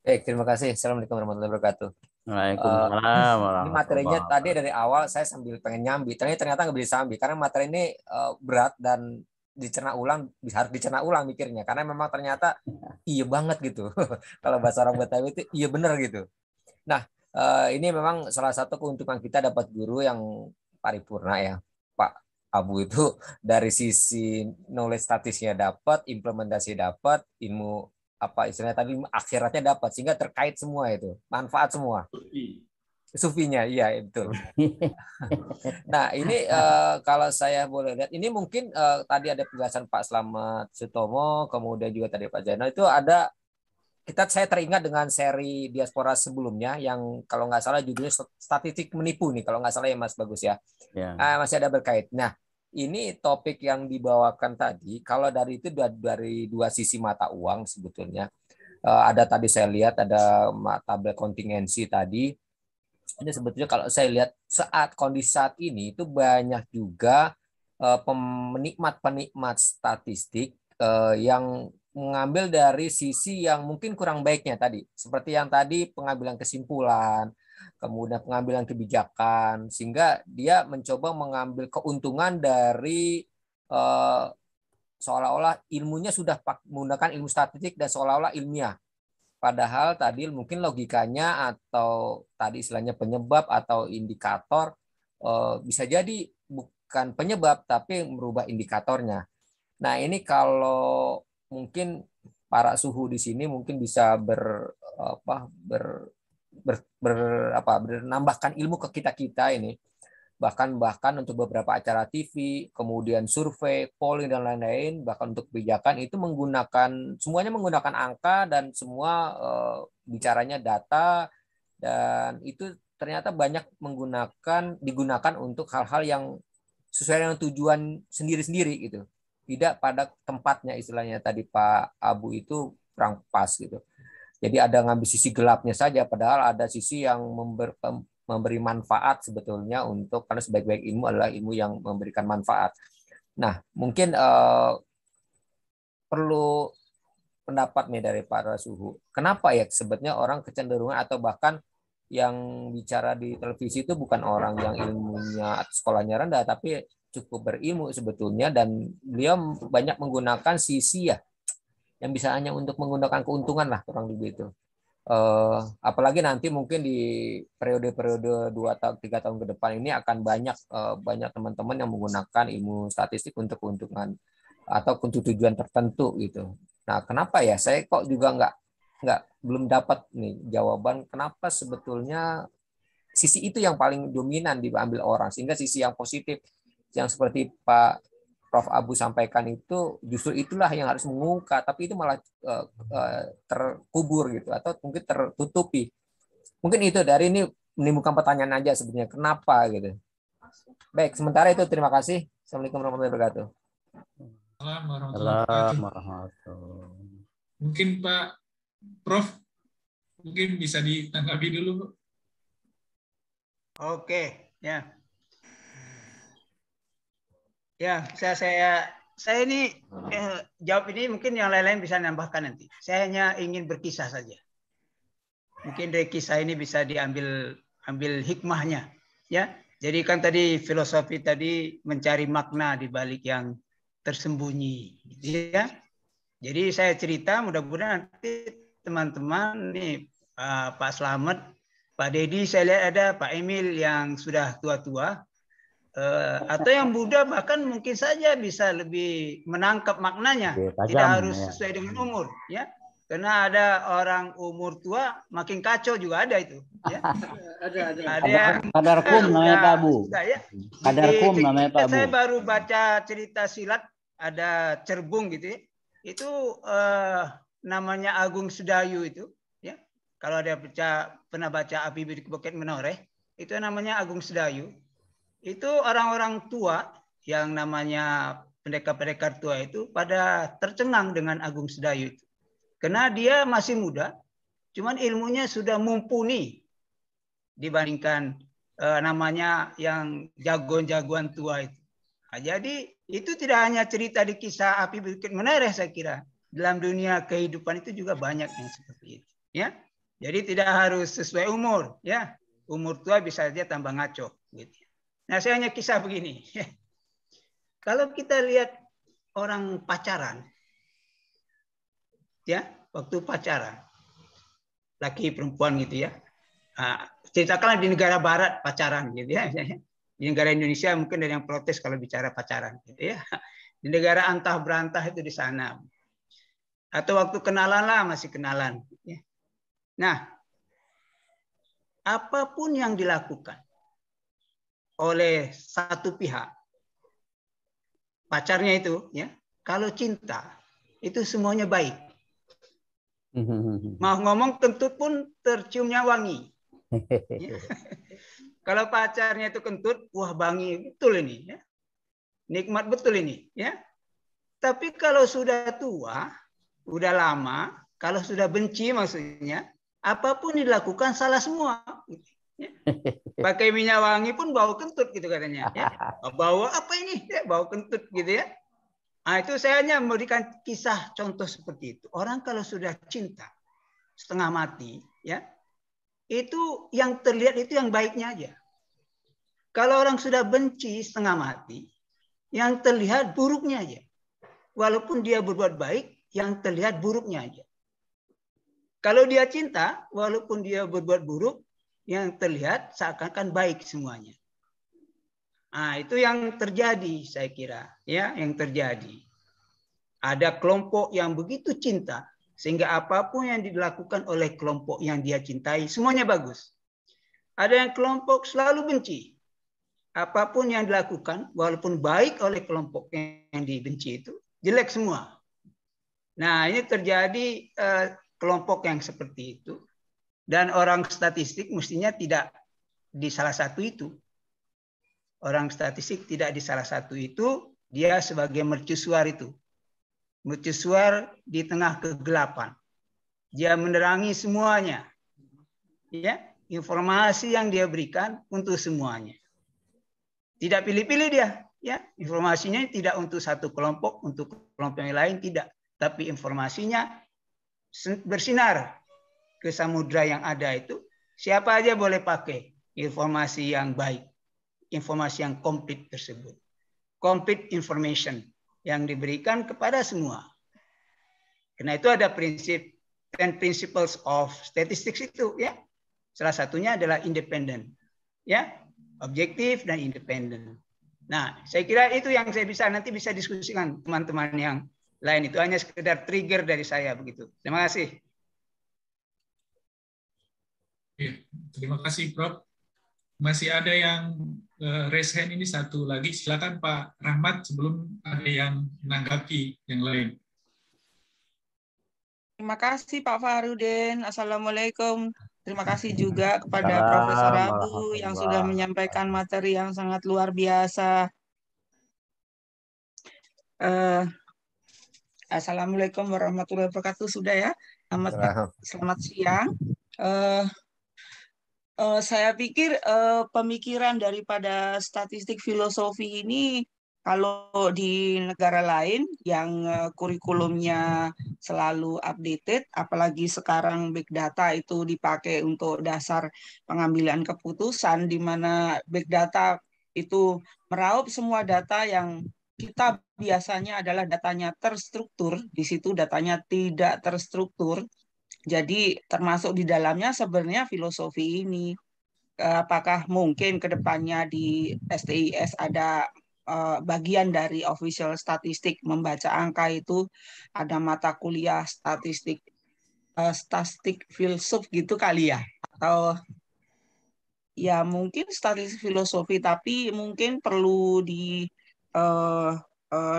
Baik, terima kasih. Assalamualaikum warahmatullahi wabarakatuh. Waalaikumsalam. Ini materinya tadi dari awal saya sambil pengen nyambi, ternyata nggak bisa sambi karena materi ini berat dan dicerna ulang, harus dicerna ulang mikirnya karena memang ternyata iya banget gitu. Kalau bahasa orang Betawi itu iya bener gitu. Nah, ini memang salah satu keuntungan kita dapat guru yang paripurna ya, Pak Abu, itu dari sisi knowledge statistiknya dapat, implementasi dapat, ilmu apa istilahnya tadi akhiratnya dapat, sehingga terkait semua itu, manfaat semua. Sufinya, iya betul. Nah ini kalau saya boleh lihat, ini mungkin tadi ada penjelasan Pak Slamet Sutomo, kemudian juga tadi Pak Zainal, itu ada saya teringat dengan seri diaspora sebelumnya yang kalau nggak salah judulnya statistik menipu nih, kalau nggak salah ya Mas Bagus ya. Masih ada berkait. Nah ini topik yang dibawakan tadi, kalau dari itu dari dua sisi mata uang sebetulnya. Ada tadi saya lihat ada tabel kontingensi tadi. Ini sebetulnya kalau saya lihat kondisi saat ini itu banyak juga penikmat statistik yang mengambil dari sisi yang mungkin kurang baiknya tadi. Seperti yang tadi pengambilan kesimpulan, kemudian pengambilan kebijakan, sehingga dia mencoba mengambil keuntungan dari seolah-olah ilmunya sudah menggunakan ilmu statistik dan seolah-olah ilmiah. Padahal tadi mungkin logikanya atau tadi istilahnya penyebab atau indikator bisa jadi bukan penyebab tapi merubah indikatornya. Nah ini kalau mungkin para suhu di sini mungkin bisa menambahkan ilmu ke kita ini, bahkan untuk beberapa acara TV, kemudian survei, polling dan lain-lain, bahkan untuk kebijakan itu semuanya menggunakan angka dan semua bicaranya data, dan itu ternyata banyak digunakan untuk hal-hal yang sesuai dengan tujuan sendiri-sendiri gitu. Tidak pada tempatnya, istilahnya tadi Pak Abu itu kurang pas gitu. Jadi ada ngambil sisi gelapnya saja, padahal ada sisi yang memberi manfaat sebetulnya karena sebaik-baik ilmu adalah ilmu yang memberikan manfaat. Nah, mungkin perlu pendapat nih dari para suhu. Kenapa ya sebetulnya orang kecenderungan atau bahkan yang bicara di televisi itu bukan orang yang ilmunya atau sekolahnya rendah, tapi cukup berilmu sebetulnya, dan beliau banyak menggunakan sisi ya yang bisa hanya untuk menggunakan keuntungan lah kurang lebih itu. Apalagi nanti mungkin di periode 2 atau 3 tahun ke depan ini akan banyak teman-teman yang menggunakan ilmu statistik untuk keuntungan atau untuk tujuan tertentu gitu. Nah, kenapa ya saya kok juga belum dapat nih jawaban kenapa sebetulnya sisi itu yang paling dominan diambil orang, sehingga sisi yang positif yang seperti Pak Prof. Abu sampaikan itu justru itulah yang harus mengungkap, tapi itu malah terkubur gitu atau mungkin tertutupi. Mungkin itu dari ini menimbulkan pertanyaan aja sebenarnya kenapa gitu. Baik, sementara itu terima kasih. Assalamualaikum warahmatullahi wabarakatuh. Mungkin Pak Prof mungkin bisa ditanggapi dulu. Oke, ya. Ya, saya ini jawab ini, mungkin yang lain-lain bisa nambahkan nanti. Saya hanya ingin berkisah saja. Mungkin dari kisah ini bisa diambil hikmahnya, ya. Jadi kan tadi filosofi tadi mencari makna di balik yang tersembunyi, ya. Jadi saya cerita, mudah-mudahan nanti teman-teman nih Pak Slamet, Pak Dedi, saya lihat ada Pak Emil yang sudah tua-tua. Atau yang muda bahkan mungkin saja bisa lebih menangkap maknanya, tidak harus sesuai dengan umur, ya. Karena ada orang umur tua makin kacau juga ada itu, ya. Ada kadar kum namanya Pak Abu. Ya. Kadar kum namanya Pak Abu. Saya baru baca cerita silat ada cerbung gitu ya. Itu namanya Agung Sedayu itu ya. Kalau ada pernah baca Api Bidik Bukit Menoreh, itu namanya Agung Sedayu. Itu orang-orang tua yang namanya pendekar-pendekar tua itu pada tercengang dengan Agung Sedayu itu. Karena dia masih muda, cuman ilmunya sudah mumpuni dibandingkan namanya yang jagoan-jagoan tua itu. Nah, jadi itu tidak hanya cerita di kisah Api Bukit Menoreh, saya kira dalam dunia kehidupan itu juga banyak yang seperti itu. Ya, jadi tidak harus sesuai umur. Ya, umur tua bisa saja tambah ngaco. Gitu. Nah, saya hanya kisah begini. Kalau kita lihat orang pacaran, ya, waktu pacaran, laki perempuan gitu ya. Nah, ceritakanlah di negara barat pacaran gitu ya. Di negara Indonesia mungkin ada yang protes kalau bicara pacaran gitu ya. Di negara antah berantah itu di sana. Atau waktu kenalan lah masih kenalan. Ya. Nah, apapun yang dilakukan oleh satu pihak, pacarnya itu ya, kalau cinta itu semuanya baik. Mau ngomong kentut pun terciumnya wangi. Ya. Kalau pacarnya itu kentut, wah wangi betul ini, ya. Nikmat betul ini, ya. Tapi kalau sudah tua, udah lama, kalau sudah benci maksudnya, apapun dilakukan salah semua. Ya. Pakai minyak wangi pun bau kentut gitu katanya. Ya. Bau apa ini? Ya, bau kentut gitu ya. Nah, itu saya hanya memberikan kisah contoh seperti itu. Orang kalau sudah cinta setengah mati, ya. Itu yang terlihat itu yang baiknya aja. Kalau orang sudah benci setengah mati, yang terlihat buruknya aja. Walaupun dia berbuat baik, yang terlihat buruknya aja. Kalau dia cinta, walaupun dia berbuat buruk, yang terlihat seakan-akan baik semuanya. Nah, itu yang terjadi saya kira, ya, yang terjadi. Ada kelompok yang begitu cinta, sehingga apapun yang dilakukan oleh kelompok yang dia cintai, semuanya bagus. Ada yang kelompok selalu benci. Apapun yang dilakukan, walaupun baik oleh kelompok yang dibenci itu, jelek semua. Nah, ini terjadi kelompok yang seperti itu. Dan orang statistik mestinya tidak di salah satu itu. Orang statistik tidak di salah satu itu, dia sebagai mercusuar itu. Mercusuar di tengah kegelapan. Dia menerangi semuanya. Ya, informasi yang dia berikan untuk semuanya. Tidak pilih-pilih dia, ya. Informasinya tidak untuk satu kelompok, untuk kelompok yang lain tidak, tapi informasinya bersinar ke samudra yang ada itu. Siapa aja boleh pakai informasi yang baik, informasi yang komplit tersebut. Complete information yang diberikan kepada semua. Karena itu ada prinsip 10 principles of statistics itu, ya. Salah satunya adalah independen, ya, objektif dan independen. Nah, saya kira itu yang saya nanti bisa diskusikan teman-teman yang lain. Itu hanya sekedar trigger dari saya begitu. Terima kasih. Terima kasih, Prof. Masih ada yang raise hand ini satu lagi. Silakan Pak Rahmat sebelum ada yang menanggapi yang lain. Terima kasih Pak Farudin. Assalamualaikum. Terima kasih juga kepada Profesor Abu yang sudah menyampaikan materi yang sangat luar biasa. Assalamualaikum warahmatullahi wabarakatuh. Sudah ya? Selamat siang. Saya pikir pemikiran daripada statistik filosofi ini kalau di negara lain yang kurikulumnya selalu updated, apalagi sekarang big data itu dipakai untuk dasar pengambilan keputusan, di mana big data itu meraup semua data yang kita biasanya adalah datanya terstruktur, di situ datanya tidak terstruktur. Jadi termasuk di dalamnya sebenarnya filosofi ini. Apakah mungkin ke depannya di STIS ada bagian dari official statistik membaca angka itu, ada mata kuliah statistik filsuf gitu kali ya, atau ya mungkin statistik filosofi, tapi mungkin perlu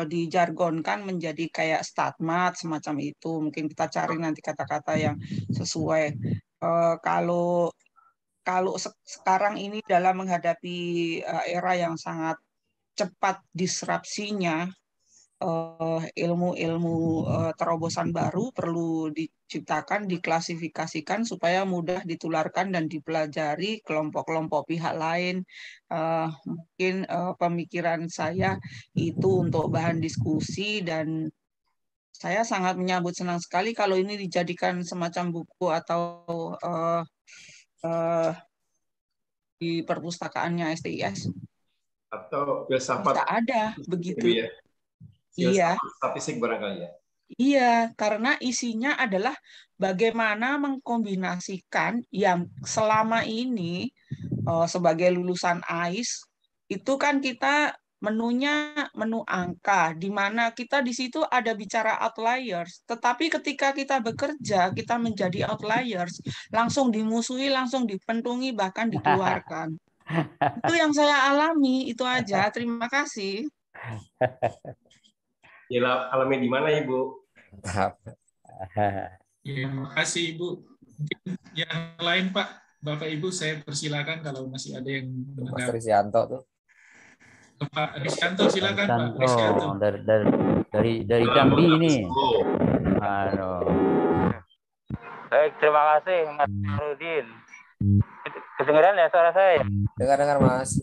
dijargonkan menjadi kayak statmat semacam itu. Mungkin kita cari nanti kata-kata yang sesuai. Kalau sekarang ini dalam menghadapi era yang sangat cepat disrupsinya, ilmu-ilmu terobosan baru perlu diciptakan, diklasifikasikan supaya mudah ditularkan dan dipelajari kelompok-kelompok pihak lain. Mungkin pemikiran saya itu untuk bahan diskusi, dan saya sangat menyambut senang sekali kalau ini dijadikan semacam buku atau di perpustakaannya STIS. Atau filsafat. Bisa ada begitu. Ya. Iya. Statistik barangkali ya. Iya, karena isinya adalah bagaimana mengkombinasikan yang selama ini sebagai lulusan AIS itu kan kita menunya menu angka, di mana kita di situ ada bicara outliers, tetapi ketika kita bekerja, kita menjadi outliers, langsung dimusuhi, langsung dipentungi, bahkan dikeluarkan. Itu yang saya alami, itu aja. Terima kasih. Ya, alami di mana, Ibu? Terima kasih, Ibu. Mungkin yang lain, Pak. Bapak Ibu, saya persilakan kalau masih ada yang Mas Risyanto tuh. Pak Risyanto, silakan Pak Risyanto. Dari Jambi ini. Aduh. Baik, terima kasih Mas Rudin. Kedengaran ya suara saya? Dengar Mas.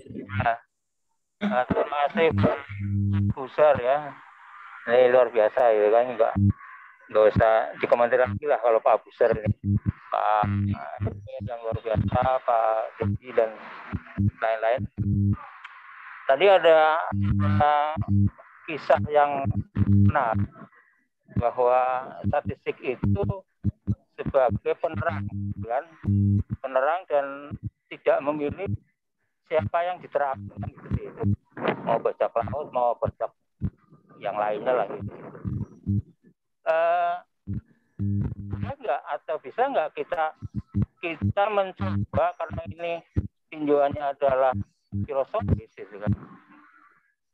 Nah, terima kasih Pak Busar ya. Ini luar biasa ya kan, nggak usah dikomenti lagi lah kalau Pak Busar ini. Pak yang luar biasa, Pak Dedi dan lain-lain. Tadi ada kisah yang menarik bahwa statistik itu sebagai penerang, kan? Penerang dan tidak memilih siapa yang diterapkan gitu. Mau bajak laut, mau bajak yang lainnya lah gitu. Bisa nggak kita mencoba, karena ini tinjauannya adalah filosofis gitu kan.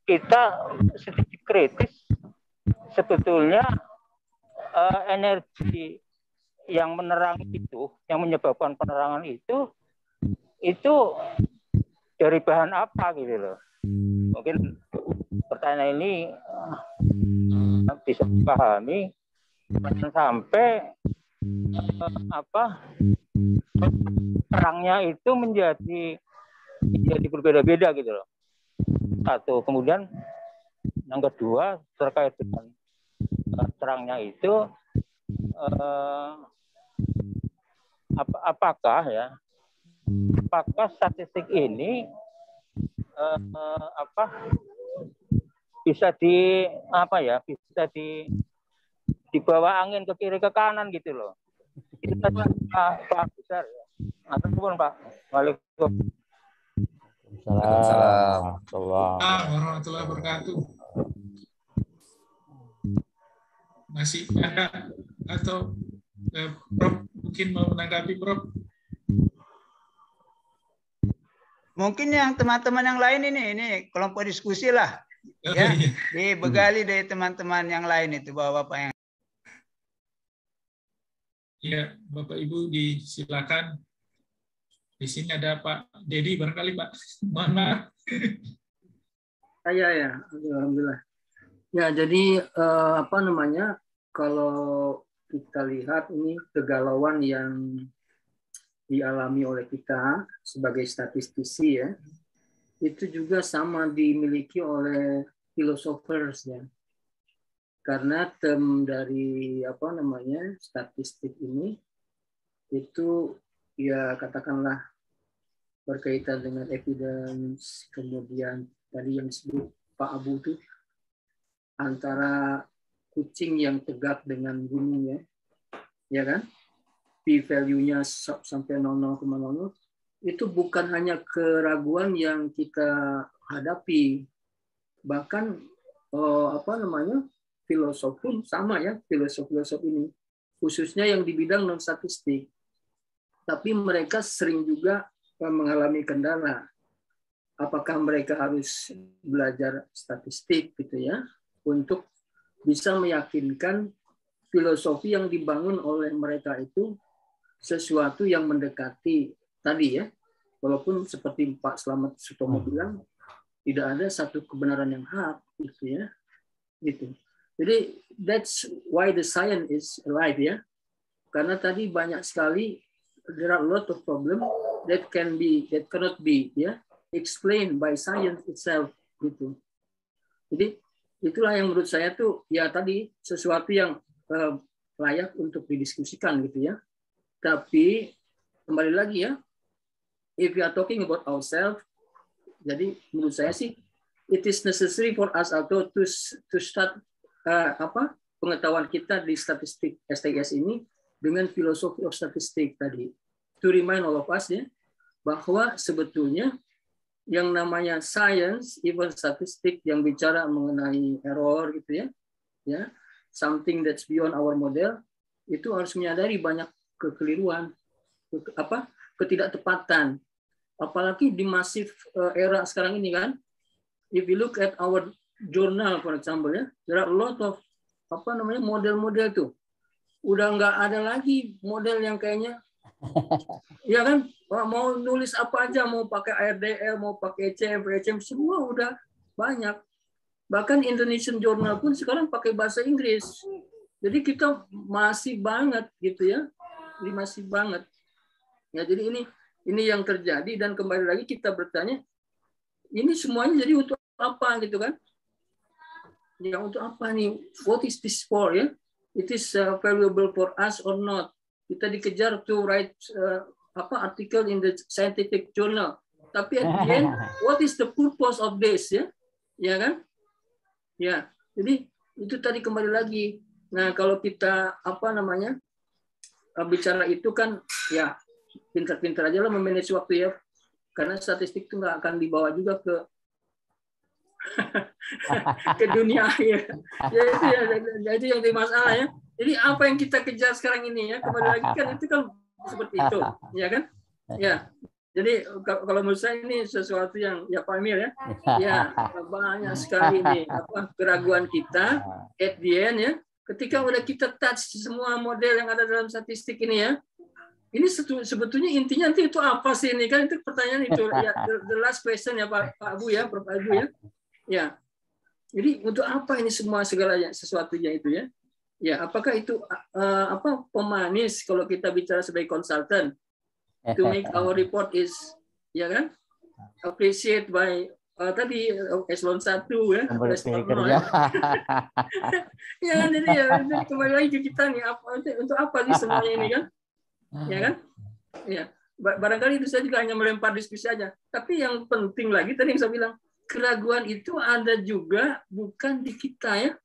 Kita sedikit kritis sebetulnya energi yang menerang itu, yang menyebabkan penerangan itu dari bahan apa gitu loh. Mungkin pertanyaan ini bisa dipahami sampai terangnya itu menjadi berbeda-beda gitu loh. Satu, kemudian yang kedua terkait dengan terangnya itu apakah statistik ini bisa dibawa angin ke kiri ke kanan gitu loh. Itu saja Pak Besar ya. Ataupun Pak. Waalaikumsalam. Warahmatullahi wabarakatuh. Masih ada atau Prof mungkin mau menanggapi Prof? Mungkin yang teman-teman yang lain ini kelompok diskusi lah. Ya, dibegali dari teman-teman yang lain itu, Bapak-bapak yang. Ya, Bapak Ibu disilakan. Di sini ada Pak Dedi, barangkali Pak. Mohon maaf. Ya, alhamdulillah. Ya, jadi kalau kita lihat ini kegalauan yang dialami oleh kita sebagai statistisi ya, itu juga sama dimiliki oleh philosophers ya. Karena term dari statistik ini itu ya katakanlah berkaitan dengan evidence, kemudian tadi yang disebut Pak Abu itu antara kucing yang tegak dengan gunung ya kan? P-value-nya sampai 0,00 itu bukan hanya keraguan yang kita hadapi, bahkan filosof pun sama ya, filosof ini khususnya yang di bidang non statistik, tapi mereka sering juga mengalami kendala. Apakah mereka harus belajar statistik gitu ya, untuk bisa meyakinkan filosofi yang dibangun oleh mereka itu sesuatu yang mendekati tadi ya, walaupun seperti Pak Slamet Sutomo bilang tidak ada satu kebenaran yang hak gitu ya, gitu. Jadi that's why the science is alive ya, karena tadi banyak sekali there are a lot of problem that cannot be ya explained by science itself gitu. Jadi itulah yang menurut saya tuh ya tadi sesuatu yang layak untuk didiskusikan gitu ya. Tapi kembali lagi ya, if we are talking about ourselves, jadi menurut saya sih it is necessary for us atau to start pengetahuan kita di statistik STS ini dengan filosofi of statistik tadi. To remind all of us ya bahwa sebetulnya yang namanya science, even statistik yang bicara mengenai error gitu ya, something that's beyond our model, itu harus menyadari banyak kekeliruan, ketidaktepatan, apalagi di masif era sekarang ini kan. If you look at our journal, for example ya, there are a lot of model-model tuh, udah nggak ada lagi model yang kayaknya, ya kan, mau nulis apa aja, mau pakai ARDL, mau pakai ECM, semua udah banyak. Bahkan Indonesian Journal pun sekarang pakai bahasa Inggris. Jadi kita masih banget gitu ya, masih banget. Ya jadi ini yang terjadi dan kembali lagi kita bertanya, ini semuanya jadi untuk apa gitu kan? Ya untuk apa nih? What is this for ya? It is valuable for us or not? Kita dikejar to write article in the scientific journal. Tapi at the end, what is the purpose of this ya? Ya kan? Ya. Jadi itu tadi kembali lagi. Nah, kalau kita bicara itu kan ya pintar-pintar aja lah memanage waktu ya. Karena statistik itu nggak akan dibawa juga ke ke dunia akhir. Ya itu yang jadi masalah ya. Jadi apa yang kita kejar sekarang ini ya, kembali lagi kan itu kan seperti itu, ya kan? Ya. Jadi kalau menurut saya ini sesuatu yang ya Pak Emil ya banyak sekali nih keraguan kita at the end ya. Ketika udah kita touch semua model yang ada dalam statistik ini ya, ini sebetulnya intinya nanti itu apa sih ini kan, itu pertanyaan itu ya, the last question ya Pak Abu ya, Prof Abu ya. Ya. Jadi untuk apa ini semua segalanya sesuatunya itu ya? Ya, apakah itu pemanis kalau kita bicara sebagai konsultan to make our report is ya kan appreciate by tadi eselon 1 ya, ya kan, jadi ya kembali lagi ke kita nih untuk apa sih semuanya ini kan, ya kan, ya barangkali itu saya juga hanya melempar diskusi aja, tapi yang penting lagi tadi yang saya bilang keraguan itu ada juga bukan di kita ya,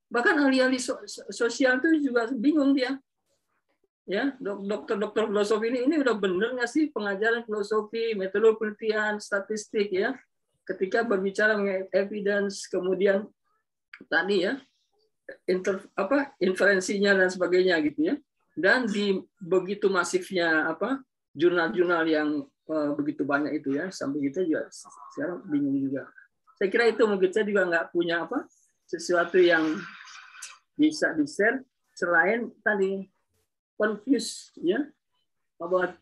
bahkan ahli-ahli sosial itu juga bingung dia. Ya, dokter filosofi ini udah bener nggak sih pengajaran filosofi, metode penelitian, statistik ya, ketika berbicara mengenai evidence, kemudian tadi ya inferensinya dan sebagainya gitu ya, dan di begitu masifnya jurnal-jurnal yang begitu banyak itu ya, sampai kita juga sekarang bingung juga. Saya kira itu mungkin saya juga nggak punya sesuatu yang bisa di-share selain tadi confused ya about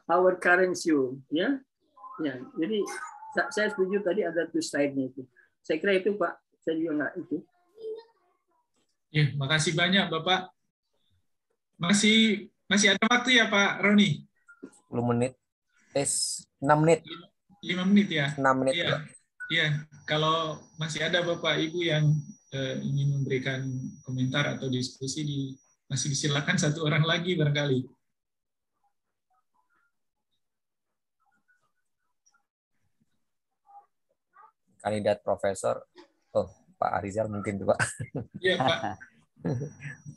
our current view ya. Jadi saya setuju tadi ada two side-nya itu. Saya kira itu Pak, saya juga nggak itu. Ya, makasih banyak Bapak. Masih ada waktu ya Pak Roni? 10 menit. 6 menit. 5 menit ya? 6 menit. Iya, kalau masih ada Bapak Ibu yang ingin memberikan komentar atau diskusi masih disilakan satu orang lagi barangkali. Kandidat profesor. Oh, Pak Arizal mungkin tuh, Pak. Iya, Pak.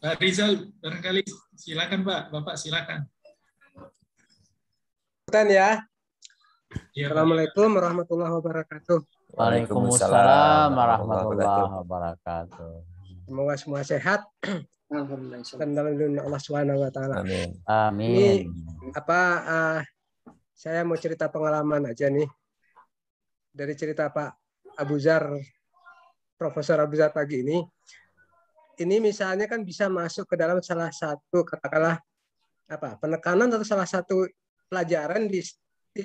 Pak Rizal barangkali silakan, Pak. Bapak silakan. Ya. Ya, Assalamualaikum warahmatullahi wabarakatuh. Waalaikumsalam warahmatullahi wabarakatuh. Semoga semua sehat. Dan dalam lindungan Allah Subhanahu wa taala. Amin. Amin. Ini saya mau cerita pengalaman aja nih. Dari cerita Pak Abu Zar Profesor Abuzar pagi ini misalnya kan bisa masuk ke dalam salah satu katakanlah penekanan atau salah satu pelajaran di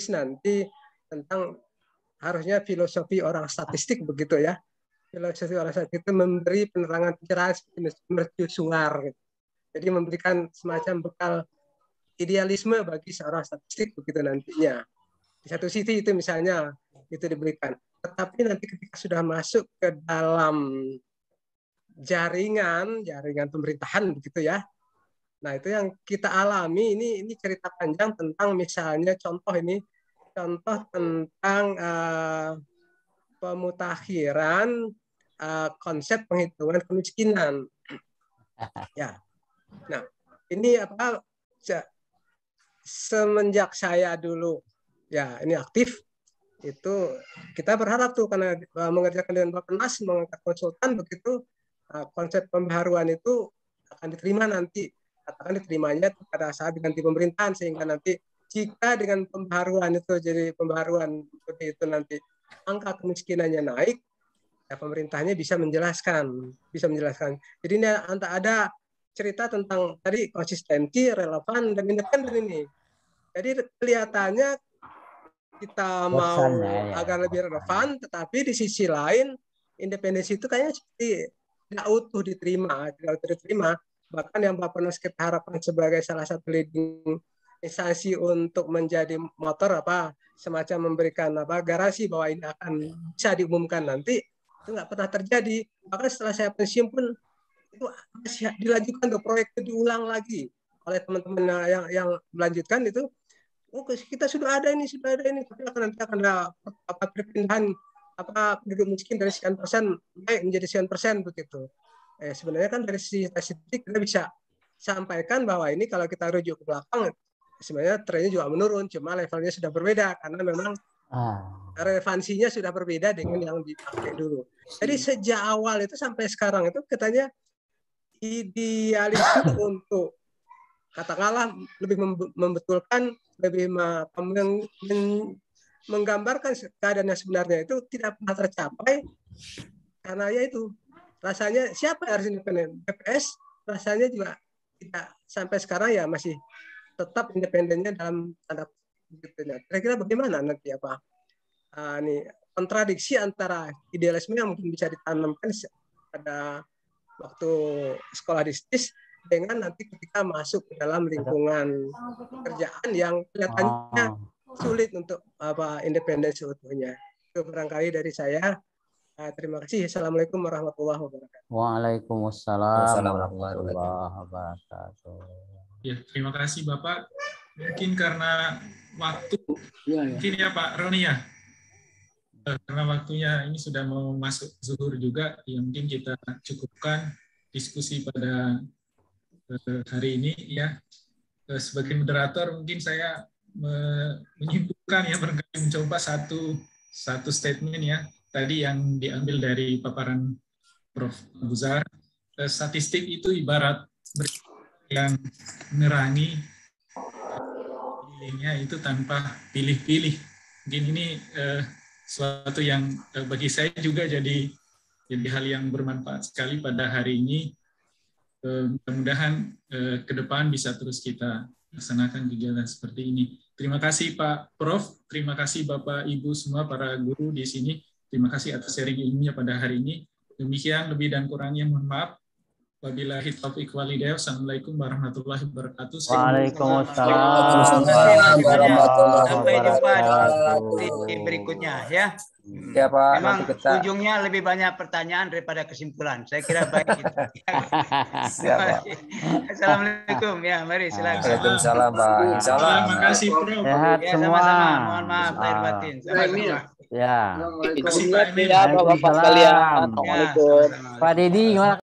nanti tentang harusnya filosofi orang statistik begitu ya. Filosofi orang statistik itu memberi penerangan pencerahan mercusuar. Gitu. Jadi memberikan semacam bekal idealisme bagi seorang statistik begitu nantinya. Di satu sisi itu misalnya itu diberikan. Tetapi nanti ketika sudah masuk ke dalam jaringan pemerintahan begitu ya. Nah, itu yang kita alami ini cerita panjang tentang misalnya contoh tentang pemutakhiran konsep penghitungan kemiskinan. Ya. Nah, ini semenjak saya dulu ya ini aktif itu kita berharap tuh karena mengerjakan dengan Bappenas mengangkat konsultan begitu konsep pembaharuan itu akan diterima nanti katakan diterimanya pada saat diganti pemerintahan sehingga nanti jika dengan pembaharuan itu jadi pembaharuan seperti itu nanti angka kemiskinannya naik ya pemerintahnya bisa menjelaskan. Jadi ini ada cerita tentang tadi konsistensi, relevan dan independen ini. Jadi kelihatannya kita mau agar lebih relevan, tetapi di sisi lain independensi itu kayaknya seperti tidak utuh diterima. Bahkan yang Bappenas kita harapkan sebagai salah satu leading instansi untuk menjadi motor semacam memberikan garansi bahwa ini akan bisa diumumkan nanti itu nggak pernah terjadi. Bahkan setelah saya pensiun pun itu masih dilanjutkan proyek itu diulang lagi oleh teman-teman yang melanjutkan itu. Oh kita sudah ada ini tapi nanti akan ada perpindahan penduduk miskin dari sekian persen naik menjadi sekian persen begitu. Sebenarnya kan dari sisi statistik kita bisa sampaikan bahwa ini kalau kita rujuk ke belakang sebenarnya trennya juga menurun, cuma levelnya sudah berbeda karena memang relevansinya sudah berbeda dengan yang dipakai dulu. Jadi sejak awal itu sampai sekarang itu katanya idealisme untuk katakanlah lebih membetulkan, lebih menggambarkan keadaan yang sebenarnya itu tidak pernah tercapai karena ya itu rasanya siapa yang harus independen? BPS rasanya juga tidak sampai sekarang ya masih tetap independennya dalam tanda kutip. Kira-kira bagaimana nanti nih kontradiksi antara idealisme yang mungkin bisa ditanamkan pada waktu sekolah di STIS dengan nanti ketika masuk ke dalam lingkungan pekerjaan yang kelihatannya sulit untuk independen seutuhnya. Itu barangkali dari saya. Terima kasih. Assalamualaikum warahmatullahi wabarakatuh. Waalaikumsalam warahmatullahi wabarakatuh. Ya, terima kasih Bapak. Mungkin karena waktu, mungkin ya Pak Roni ya, karena waktunya ini sudah mau masuk zuhur juga, ya mungkin kita cukupkan diskusi pada hari ini ya. Sebagai moderator mungkin saya menyimpulkan ya, barangkali mencoba satu statement ya. Tadi yang diambil dari paparan Prof. Abuzar, statistik itu ibarat yang menerangi pilihnya itu tanpa pilih-pilih. Mungkin ini suatu yang bagi saya juga jadi hal yang bermanfaat sekali pada hari ini. Mudah-mudahan ke depan bisa terus kita laksanakan kegiatan seperti ini. Terima kasih Pak Prof, terima kasih Bapak Ibu semua para guru di sini. Terima kasih atas sharing ilmunya pada hari ini. Demikian lebih dan kurangnya mohon maaf. Wabillahi taufiq wal hidayah. Assalamualaikum warahmatullahi wabarakatuh. Waalaikumsalam. Sampai jumpa di berikutnya ya. Ya Pak. Memang ujungnya lebih banyak pertanyaan daripada kesimpulan. Saya kira baik itu. Assalamualaikum ya. Mari silakan. Waalaikumsalam Pak. Insyaallah. Terima kasih Prof. Sehat Ya, semua. sama-sama. Mohon maaf lahir batin. Sama-sama. Ya. Bapak sekalian. Assalamualaikum. Pak Dedi gimana?